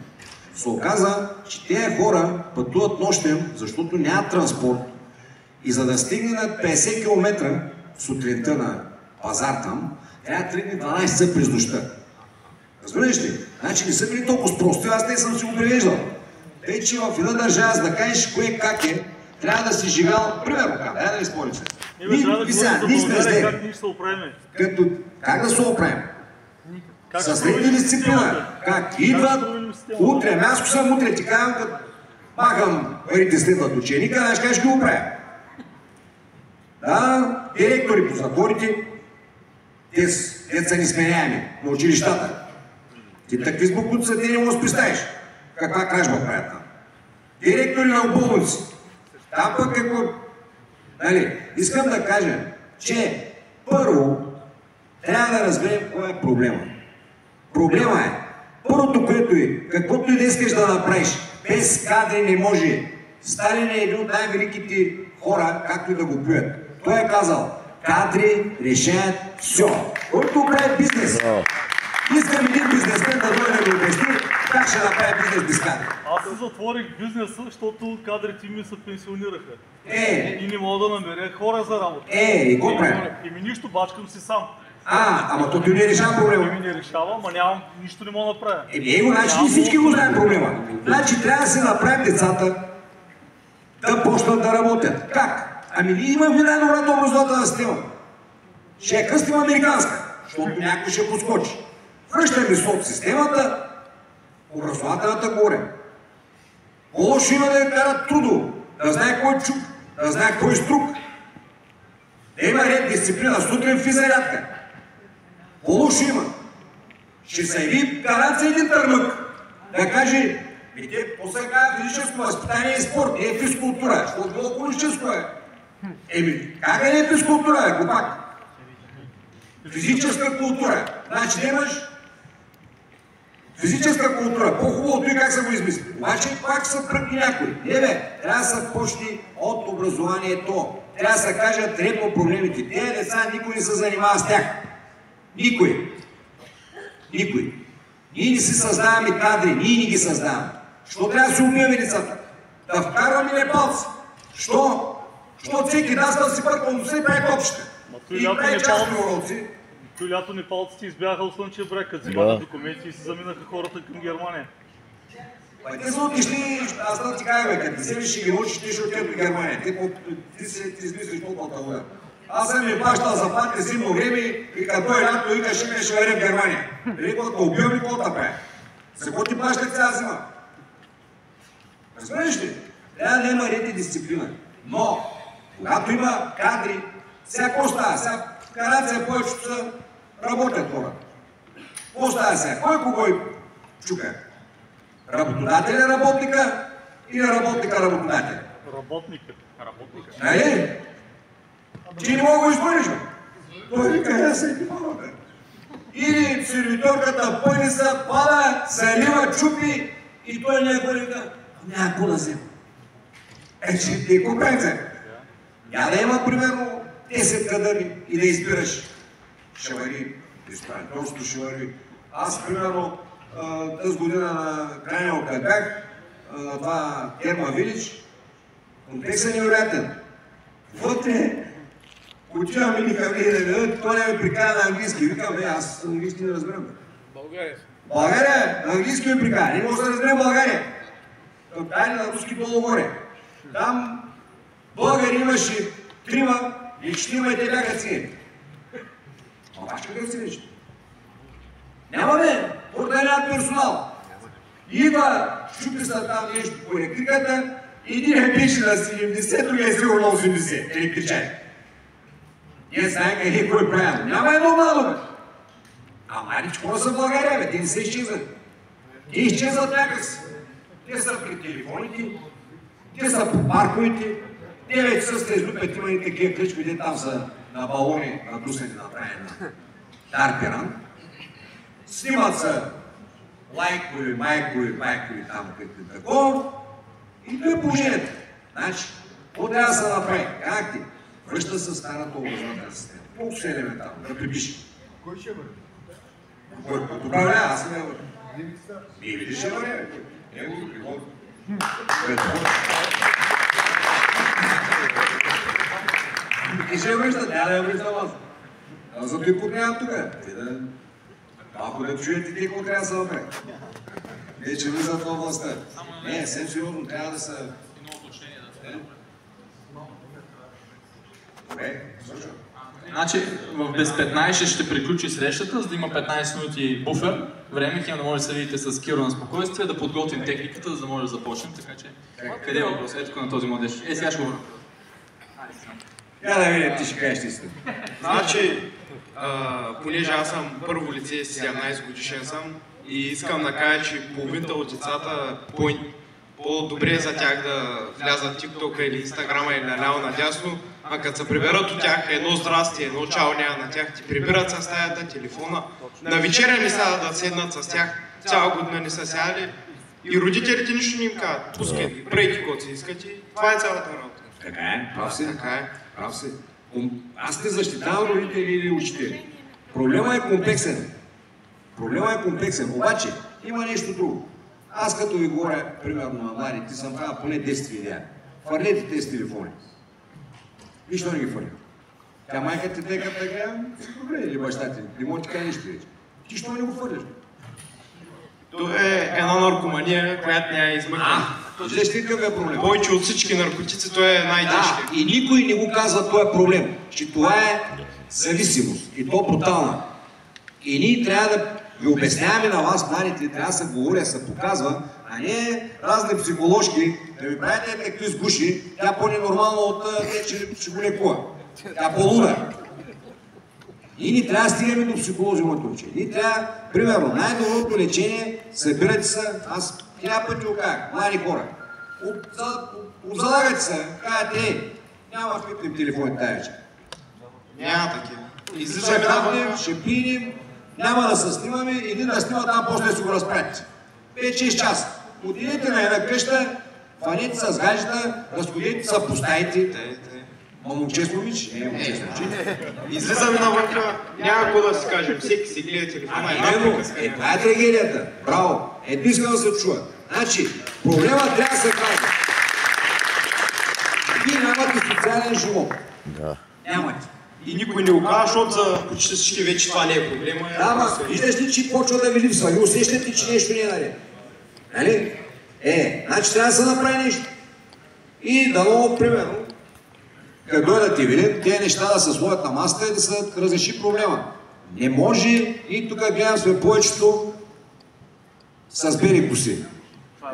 Се оказа, че тези хора пътуват нощем, защото нямат транспорт и за да стигне на 50 км сутринта на пазар там, трябва да тръгне 12 часа през нощта. Разбираш ли? Значи не са били толкова прости, аз не съм си го превеждал. Тъй, че в една държава, за да кажеш кое как е, трябва да си живял, примерно, да не спорим се. Ние сме зле. Как да се оправим? С летна дисциплина. Как? Идват, утре, аз съм утре, ти казвам, като махам парите следват ученика, знаеш как ще ги оправя. Да, директори по затворите, те са несменяеми на училищата. Ти такви сбукуци са, ти не можеш да представиш каква кражба правят там. Директори на болници. Там пък какво... Нали, искам да кажа, че първо трябва да разберем кой е проблема. Проблема е, първото, което е, каквото и да искаш да направиш, без кадри не може. Сталин е един от най-великите хора, както и да го пият. Той е казал, кадри решаят все. Който прави бизнес. Искам един бизнесмен да дойде да ми обясни как ще направи бизнес без кадри. Аз се затворих бизнеса, защото кадрите ми се пенсионираха. И не мога да намеря хора за работа. И какво правим? Нищо, бачкам си сам. Ама то ти не решава проблема. Не решава, ама нямам, нищо не мога да направя. Значи ние всички го знаем проблема. Значи трябва да се направим децата да почнат да работят. Как? Ние имаме най-добрата образователна система. Ще я кръстим американска, защото някой ще подскочи. Връщаме се от системата, образователната горе. Лошо има да я карат трудово, да знае кой е чук, да знае кой е струк. Да има ред, дисциплина, сутрин в зарядка. Лошо има. Ще се яви гаранция един търмък. Да каже, те после казва физическо възпитание и спорт, е физкултура, защото било политическо е. Как е не физкултура, глупак? Физическа култура. Значи да имаш физическа култура. По-хубавото и как са го измислили. Обаче пак са пръкни някой. Трябва да се почне от образованието. Трябва да се кажат репо проблемите. Тези деца никой не се занимава с тях. Никой. Ние не си създаваме кадри, ние не ги създаваме. Що трябва да се убиваме децата? Да вкарваме непалци. Що всеки даскал си пърква носа и прави копчета. И прави частни уроци. Той лято непалците избяха от Слънчев бряг, като взимаха документи и се заминаха хората към Германия. Те са отишли, аз да ти кажа, като вземеш ще ги научиш, ти ще отидеш до Германия. Ти измислиш толкова тълга. Аз съм ми плащал заплати зимно време и като е лято вика, ще варя в Германия. Рекото убивам и какво да правя? За какво ти плащах цяла зима? Разбираш ли? Трябва да има ред и дисциплина. Но, когато има кадри, сега какво става? Сега в гаранция повечето са работят хора. Какво става сега? Кой кого и чука? Работодателя работника или работника работодателя? Работника. Нали? Ти не мога да го изпълниш. Той вика, аз се не мога. Или сервиторката пъни се, пада, залива, чупи и той някой вика, няма какво да взема. Че ти какво прави взема? Я да има примерно 10 кадъри и да избираш. Ще вари изпълнителство, ще вари. Аз примерно тази година на крайния окъдбях, на това Терма Вилич, комплексът е невероятен. Вътре отиваме ни към един, той не ме прикара на английски. Викам, аз английски не разбирам. България. България, на английски ме прикара. Не може да разберем България. Към тайна на руски долу-горе. Там българи имаше 3 и 4 и те бяха цигани. Обаче какъв си вече? Нямаме, порта нямат персонал. Идва, щупи се там нещо по електриката, един беше на 70, другия е сигурно на 80 електричани. Ние знаем къде кой правилно. Няма едно мало, бе. Ама хора са в България, бе, те не се изчезват. Те изчезват някакси. Те са при телефоните, те са по парковете, те вече са сте излюпят, има и такива клички, те там са на балони, на брусени направени на Дарперан. Снимат са лайкови, майкови, там какви такова. И това е положението. Значи, какво трябва да се направи? Как ти? Връща се старата образователна система. Колко се елементарно, да припиши. Кой ще върви? Кой управлява? Аз не върви. Или ще върви? Него го приходи. И ще връща, няма да я връща вас. Аз зато и поднявам тук. Малко да чуете ти какво трябва да се направи. Не, че влизат във властта. Не, съвсем сериозно, трябва да са... Добре, слушам. Значи в без 15 ще приключи срещата, за да има 15 минути буфер. Време хем да може да се видите с Киро на спокойствие, да подготвим техниката, за да може да започнем. Така че, къде е въпрос? Ето на този младеж. Сега ще говоря. Я да видим, ти ще кажеш истина. Значи, понеже аз съм първо лице, 17 годишен съм и искам да кажа, че половината от децата по-добре за тях да влязат в TikTok или Инстаграма или наляво надясно, а като се приберат от тях едно здрасти, едно чао няма на тях, ти прибират с стаята, телефона, на вечеря не сядат да седнат с тях, цяла година не са сядали и родителите нищо не им казват, пускай ги, правите каквото си искате, това е цялата работа. Така е, прав си. Така е. Прав си. Аз не защитавам родители или учители. Проблема е комплексен. Проблема е комплексен. Обаче, има нещо друго. Аз като ви говоря, примерно на младите, съм казал поне 10 видеа. Фърлете тези телефони. И що не ги фърля? Тя майка ти тека така, добре, или баща ти, не може ти кажа нищо вече. Ти що не го фърляш? Това е една наркомания, която няма измъкна. Виждаш ли какъв е проблем? Повече от всички наркотици, той е най-тежки. Да, и никой не го казва този проблем, че това е зависимост и то брутална. И ние трябва да ви обясняваме на вас, младите, трябва да се говори, да се показва, а не разни психоложки, да ви правите такива сгуши, тя по-ненормална от че ще го лекува. Тя по-луда. И ни трябва да стигаме до психолози, моето учение. Ние трябва, примерно, най-доброто лечение, събирате се, аз 1000 пъти го казах, млади хора. Залагате се, казвате, няма да пипнем телефоните тази вечер. Няма такива. Излизаме навън, ще пинем, няма да се снимаме, един да снима там, после да си го разпратите. 5-6 часа. Отидете на една къща, фанете се с гаджета, разходете се по стаите. Момче с момич? Не, момче с момиче. Излизаме навънка, няма какво да си кажем, всеки си гледа телефона. Това е трагедията. Браво. Ето искам да се чува. Значи, проблема трябва да се казва. Вие нямате социален живот. Да. Нямате. И никой не го казва, защото за почти всички вече това не е проблема. Да, ма, виждаш ли, че почва да ви липсва и усещате, че нещо не е наред. Нали? Значи трябва да се направи нещо. И дано, примерно, като дойдат и видят, тези неща да се сложат на масата и да се разреши проблема. Не може, и тук гледам сме повечето с бели коси.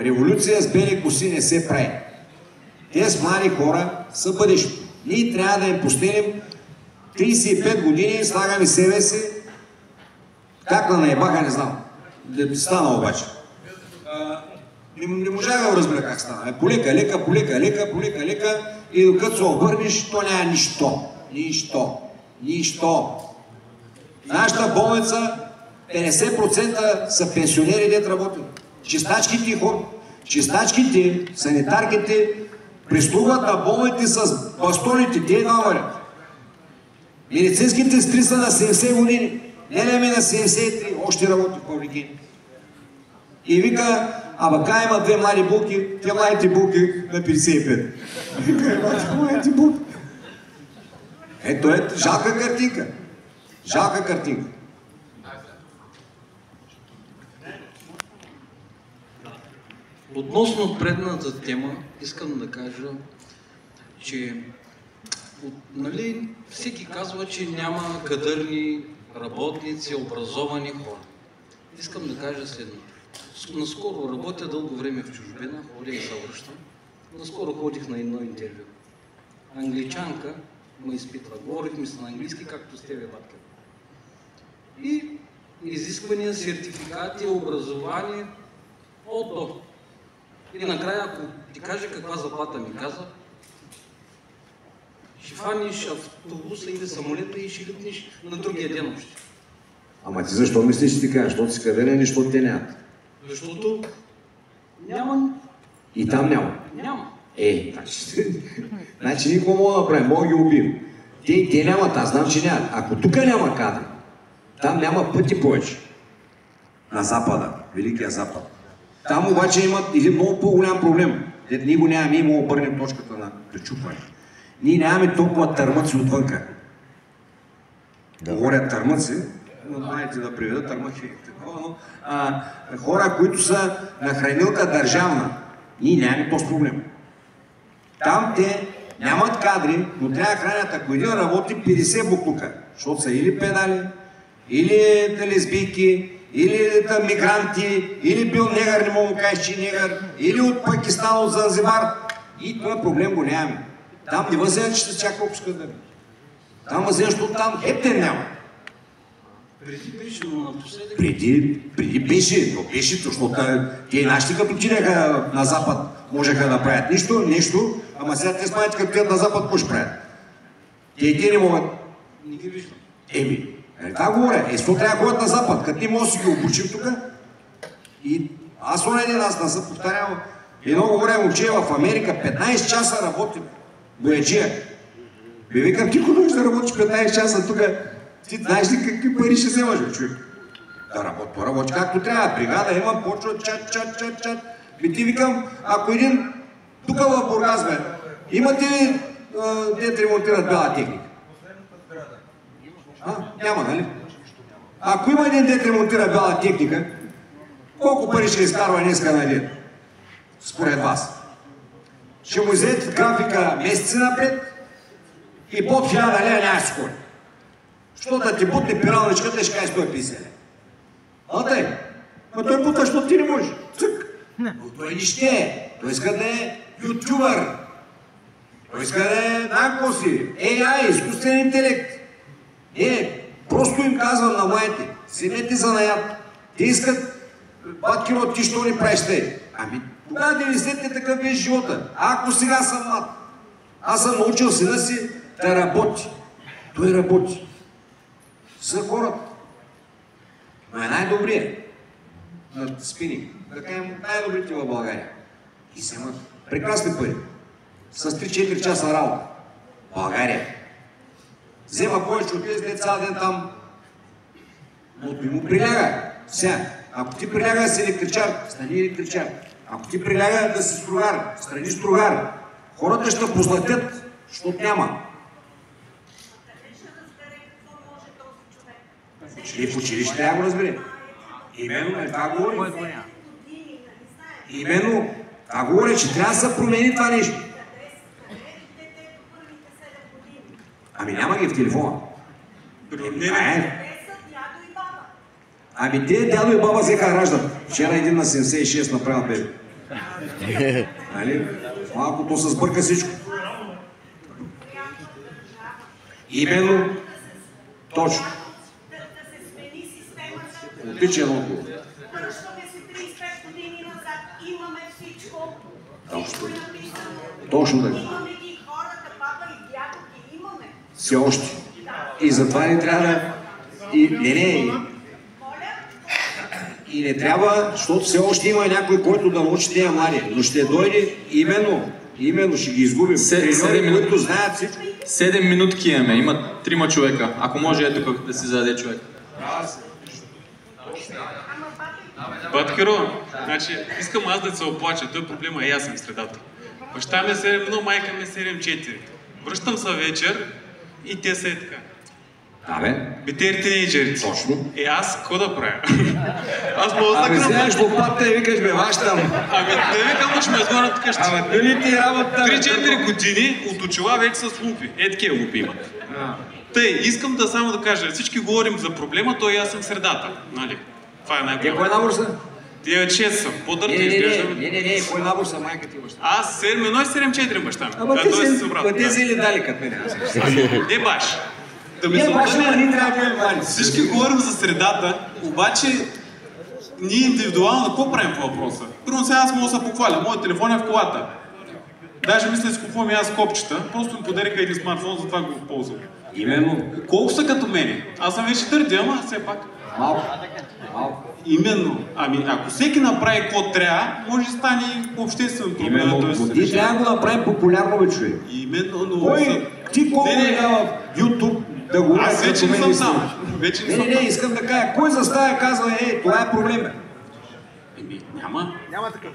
Революция с бели коси не се прави. Тези млади хора са бъдещето. Ние трябва да им постигнем 35 години, слагаме себе си, как на наебаха, не знам. Да стана обаче. Не можа да го разбера как стана. Полека, лека и докато се обърнеш, то няма нищо. Нашата болница 50% са пенсионери, дет работят. Чистачките, санитарките прислугват на болните с бастоните, те едва варят. Медицинските сестри са на 70 години, Неля ми на 73, още работи в Павликин. И вика, абака има две млади булки, те младите булки на 55. Вика, има младите булки. Ето е жалка картинка. Относно предната тема, искам да кажа, че нали, всеки казва, че няма кадърни работници, образовани хора. Искам да кажа следното. Наскоро работя дълго време в чужбина, ходя и се връщам. Наскоро ходих на едно интервю. Англичанка ме изпитва. Говорихме се на английски, както с тебе, батка. И изисквания, сертификати, образование от до. И накрая, ако ти каже каква заплата ми каза, ще фаниш автобуса или самолета и ще липнеш на другия ден още. Ама ти защо мислиш, че ти кажеш? Защото си кадърен, защото те нямат. Защото няма. И там няма? Няма. Значи никога мога да направим, мога да ги убием. Те нямат, аз знам, че нямат. Ако тук няма кадри, там няма пъти повече. На Запада, Великия Запад. Там обаче имат един много по-голям проблем. Ние го нямаме, ние мога да обърнем точката на пречупване. Ние нямаме толкова търмъци отвънка. Говорят търмъци, знаете да приведат търмъци. Хора, които са на хранилка държавна, ние нямаме този проблем. Там те нямат кадри, но трябва да хранят, ако един работи 50 буклука, защото са или педали, или лесбийки, или мигранти, или бил негър, не мога да кажеш, че негър, или от Пакистан, от Занзибар. И този проблем го нямаме. Там не възможно, че ще чака обща да. Там възможно, защото там хептен няма. Преди беше, но напоследък... Преди беше, но беше, защото те нашите като отидеха на Запад можеха да правят нещо, ама сега те знаете като отидат на Запад, какво ще правят? Те не могат. Не ги виждам. Това говоря. Защо трябва да ходят на Запад? Като не може да си ги обучим тук. И аз не съм повтарял. Едно говоря момче в Америка, 15 часа работи бояджия. Викам, ти кога да работиш 15 часа тук? Ти знаеш ли какви пари ще вземаш, човек? Да работи както трябва. Бригада има, почва чат. Ти викам, ако един тук в Бургас, имате ли дете ремонтират бяла техника? Няма, нали? Ако има един дет ремонтира бяла техника, колко пари ще изкарва днеска на дет? Според вас. Ще му излезете графика месеци напред и под 1000 лева няма си ходи. Що да ти бутне пиралничката и ще кажеш 150 лева. Но той бута, защото ти не можеш. Цък. Но той не ще е. Той иска да е ютубър. Той иска да е най-коси. AI, изкуствен интелект. Просто им казвам на младите, вземете занаят. Те искат, баткино, ти що ни правиш те? Тогава 90-те такъв е живота. Ако сега съм млад, аз съм научил сина си да работи. Той работи. Са хората. Но е най-добрият на спининг. Да кажем, най-добрите в България. И се имат прекрасни пари. С 3-4 часа работа. България. Взема повече от тези цял ден там, но ти му приляга. Сега, ако ти приляга да си електричар, стани електричар. Ако ти приляга да си стругар, страни стругар. Хората ще позлатят, защото няма. В училище трябва да го разбере. Именно, това говори. Именно, това говори, че трябва да се промени това нещо. Няма ги в телефона. Те дядо и баба взеха раждат. Вчера един на 76 направил бебе. Малко то се сбърка всичко. Именно, точно. Отличен отговор. Връщаме се 35 години назад, имаме Точно така. Все още. И затова не трябва да... И не трябва, защото все още има някой, който да научи тези млади. Но ще дойде именно ще ги изгубим. 7 минути, които знаят всичко. 7 минутки имаме, има 3 човека. Ако може ето тук да си зададе човек. Баткеро, значи искам аз да се оплача, той проблема е ясен в средата. Баща ми е 7-1, майка ми е 7-4. Връщам се вечер и те са така. Абе? Те тинейджерите. Точно. Аз какво да правя? Аз мога да кръпна. Вземеш лопатата и викаш, бе, ващам. Не викам, но ще ме изгонят от къщи. 3-4 години от очила вече с лупи. Такива лупи имат. Тъй, искам да само да кажа, всички говорим за проблема, той аз съм в средата. Нали? Това е най-голям. Кой набор са? Тия 6 са. По-дърти изглеждам. Не, кой набор са майка ти баща? Аз 7-1 и 7-4 баща ми. Ама те си ли дали като мене? Не баш. Да ми се отдаде. Всички говорим за средата, обаче ние индивидуално какво правим по въпроса? Първо сега аз мога да се похваля, моят телефон е в колата. Даже мисля, че купувам и аз копчета, просто ми подариха един смартфон, затова го ползвам. Именно. Колко са като мене? Аз съм вече търди, ама все пак. Малко. Именно. Ами ако всеки направи какво трябва, може да стане обществен проблем. Именно. Ти трябва да го направим популярно, бе, човек. Именно, но... Ти колко в YouTube да го аз вече не съм сам. Не, искам да кажа, кой застава казва, това е проблем. Няма. Няма такъв.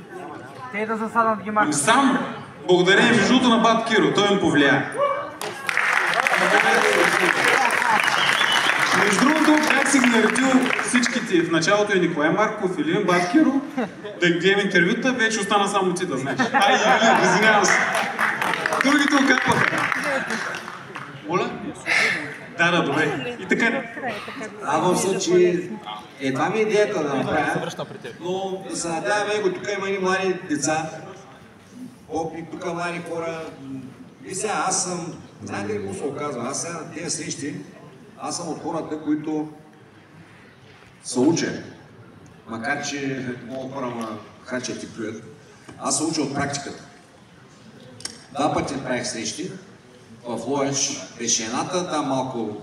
Те да засадат ги махат. Сам, благодарение междуто на бат Киро, той им повлия. Между другото, как си ги наредил всичките в началото е Николай Марков или бат Киро, да гледам интервюта, вече остана само ти да знаеш. Ай, извинявам се. Другите окапаха. Моля? Да, добре. И така. Радвам се, че това ми е идеята да направя, но да се надяваме, тук има и млади деца, тук млади хора. И сега аз съм, знаете ли какво се оказва? Аз сега на тези срещи, аз съм от хората, които се уча. Макар че много хора ме хачат и плюят. Аз се уча от практиката. 2 пъти правих срещи. В Ловеч беше едната, там малко,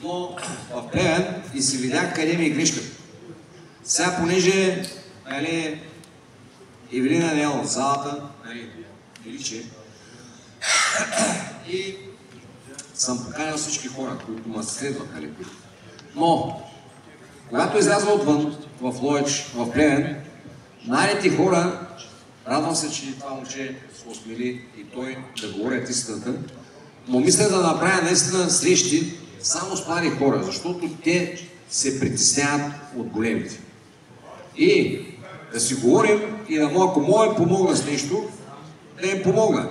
но в Плевен и си видях къде ми е грешката. Сега, понеже Евелина не е в залата, величие, и съм поканил всички хора, които ме следват, но когато излязва отвън, в Ловеч, в Плевен, младите хора, радвам се, че това момче се осмели и той да говорят истината, но мисля да направя наистина срещи само с млади хора, защото те се притесняват от големите. И да си говорим и да мога, ако мога помогна с нещо, да им помогна.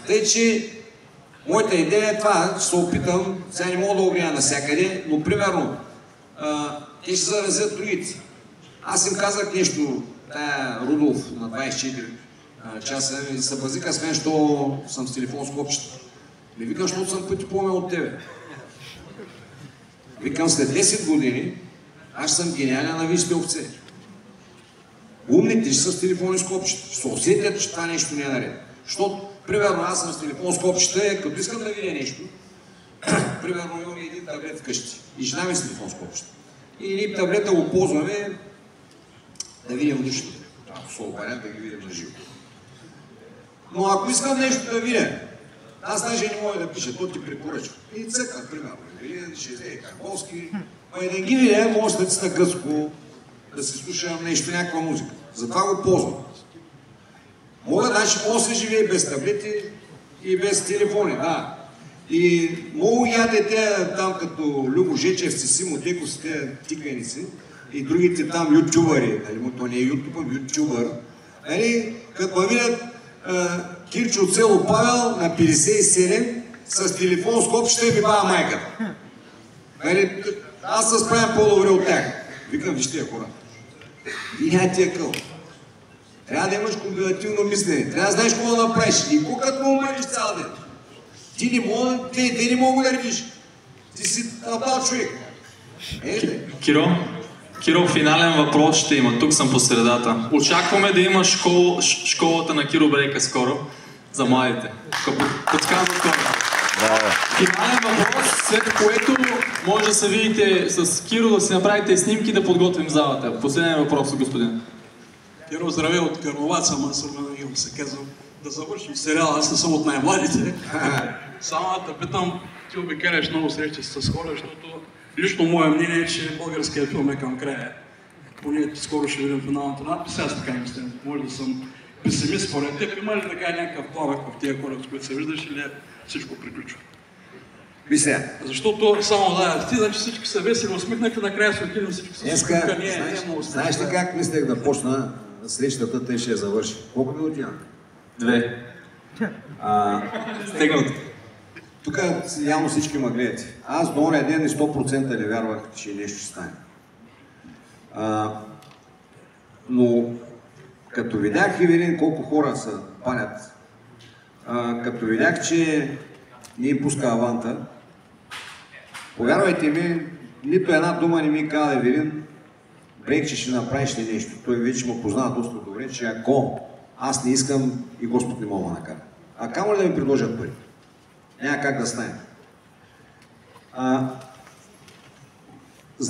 Тъй, че моята идея е това, че се опитам, сега не мога да обвиня навсякъде, но примерно те ще заразят другите. Аз им казах нещо, тая Рудолф на 24 часа и се базика с мен, що съм с телефон с копчета. Не викам, защото съм пъти по-умен от тебе. Викам, след 10 години аз съм гениален на висшите овце. Умните ще са с телефони с копчета. Ще се усетят, че това нещо не е наред. Защото, примерно, аз съм с телефон с копчета, като искам да видя нещо, примерно имам един таблет вкъщи и жена ми с телефон с копчета. И един таблета го ползваме да видим нищо. Ако се обарят, да ги видим на живо. Но ако искам нещо да видя, аз даже не мога да пиша, то ти препоръчва. И цъкам, примерно, ще взе Карбовски, и да ги видя, може да цъка гръцко, да се слушам нещо, някаква музика. Затова го ползвам. Мога да се живее без таблети и без телефони, да. И много яде те там като Любо Жечевци, Симо Тековци, те тиканици и другите там ютубъри, то не е ютубър, ютубър, като ме видят Кирчо от село Павел на 57 с телефон с копчета и ми бава майката. Аз се справям по-добре от тях. Викам, виж тия хора. Видя тия къл. Трябва да имаш комбинативно мислене. Трябва да знаеш какво да направиш. И кукът му мъниш цял ден. Ти не мога, те не мога да редиш. Ти си напал човек. Киро, финален въпрос ще има. Тук съм по средата. Очакваме да има школата на Киро Брейка скоро за младите. Подсказват хора. Финален въпрос, след което може да се видите с Киро, да си направите снимки, да подготвим залата. Последен въпрос, господин. Киро, здравей от Карнават съм, аз съм се казвам. Да завършим сериала, аз не съм от най-младите. Само да питам, ти обикаляш много срещи с хора, защото лично мое мнение е, че българският филм е към края. Поне скоро ще видим финалната надпис, аз така мисля. Може да съм песимист според теб. Има ли така някакъв пламък в тия хора, с които се виждаш, или всичко приключва? Мисля. Защото само ти, значи всички са весели, усмихнахте, накрая се отидем всички с усмихка. Знаеш ли как мислех да почна срещата, тъй ще я завърши? Колко минути има? 2. Стегнат. Тук явно всички ме гледате. Аз до ония ден и 100% не вярвах, че нещо ще стане. Но като видях и видим колко хора се палят, като видях, че не им пуска аванта, повярвайте ми, нито една дума не ми каза да видим, Брейк, че ще направиш ли нещо. Той вече ме познава доста добре, че ако аз не искам и Господ не мога да накара. А камо ли да ми предложат пари? Няма как да стане.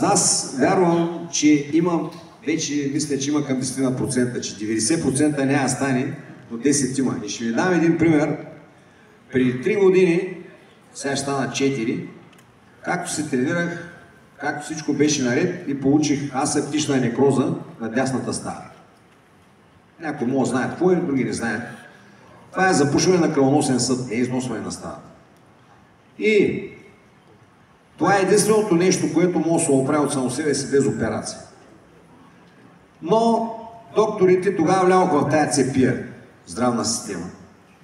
Аз вярвам, че имам, вече мисля, че има към 10%, че 90% няма да стане до 10 има. И ще ви дам един пример. Преди 3 години, сега ще стана 4, както се тренирах, както всичко беше наред и получих асептична некроза на дясната става. Някои могат да знаят какво и други не знаят. Това е запушване на кръвоносен съд, не е износване на ставата. И това е единственото нещо, което може да се оправи от само себе си без операция. Но докторите тогава влязоха в тая цепия здравна система.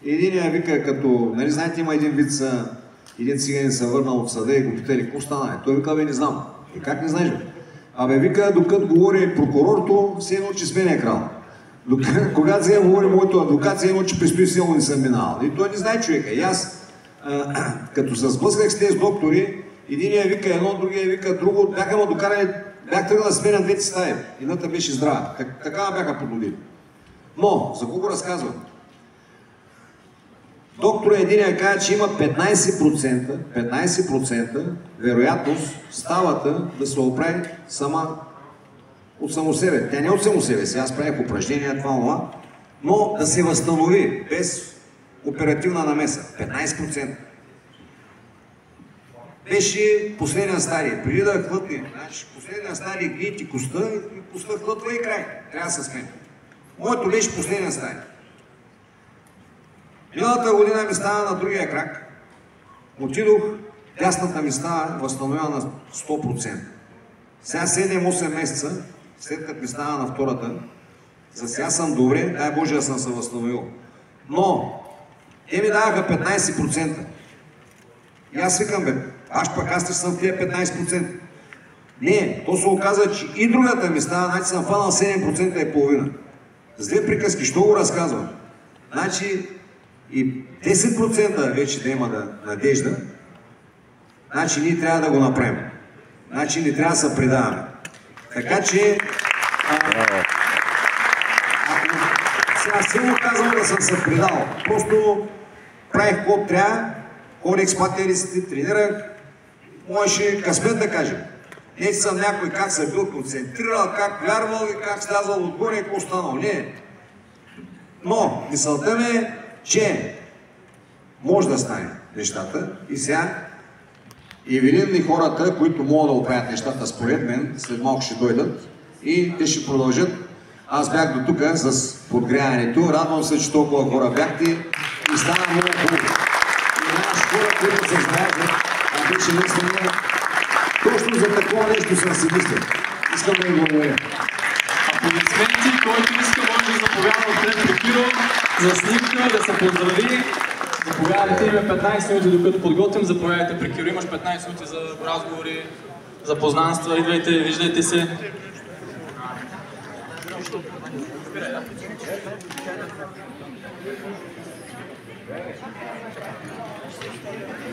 Единия вика като, нали знаете, има един вид един циганин се върнал от съда и го питали, какво стана? Той вика, бе, не знам. И как не знаеш, бе? Абе, вика, докато говори прокурорто, все едно, че сменя крал. Когато се говори моето адвокат, все едно, че предстои силно не съм минал. И той не знае човека. И аз, като се сблъсках с тези доктори, единия вика едно, другия вика друго, бяха ме докарали, бях тръгнал да сменя двете стаи. Едната беше здрава. Така бяха подлудили. Но, за кого разказвам? Доктора единия каза, че има 15% вероятност ставата да се оправи сама от само себе. Тя не от само себе си, аз правих упражнения, това, но да се възстанови без оперативна намеса. 15%. Беше последния стадий. Преди да хлътне, значи последния стадий гниете коста и коста хлътва и край. Трябва да се сменя. Моето беше последния стадий. Миналата година ми става на другия крак. Отидох, дясната ми става възстановена на 100%. Сега 7-8 месеца, след като ми става на втората, за сега съм добре, дай Боже да съм се възстановил. Но, те ми даваха 15%. И аз викам, бе, аз ще съм в тия 15%. Не, то се оказа, че и другата ми става, значи съм фанал 7% и половина. С две приказки, що го разказвам? Значи, и 10% вече да има надежда, значи ние трябва да го направим. Значи не трябва да се предаваме. Така че, сега силно казвам да съм се предал. Просто правих какво трябва, ходих с патериците, тренирах, можеше късмет да кажем. Не съм някой как се бил концентрирал, как вярвал и как слязал отгоре и какво станал. Не. Но мисълта ми е, че може да стане нещата и сега и видим ли хората, които могат да оправят нещата според мен, след малко ще дойдат и те ще продължат. Аз бях до тук с подгряването, радвам се, че толкова хора бяхте и стана много хубаво. И нямаш хора, които се знаят, а беше наистина точно за такова нещо съм си мислил. Искам да ви благодаря. Аплодисменти, който иска може да заповяда от трето Киро за снимка, да се поздрави. Заповядайте, имаме 15 минути докато подготвим, заповядайте при Киро, имаш 15 минути за разговори, за познанства, идвайте, виждайте се.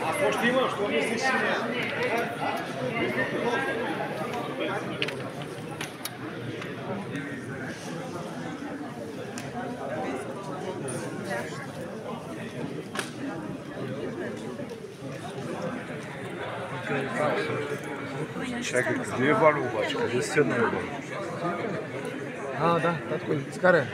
А какво ще има? Що мислиш? Чакай, къде е Валю обаче? Къде си седна? Да, татко, изкарай.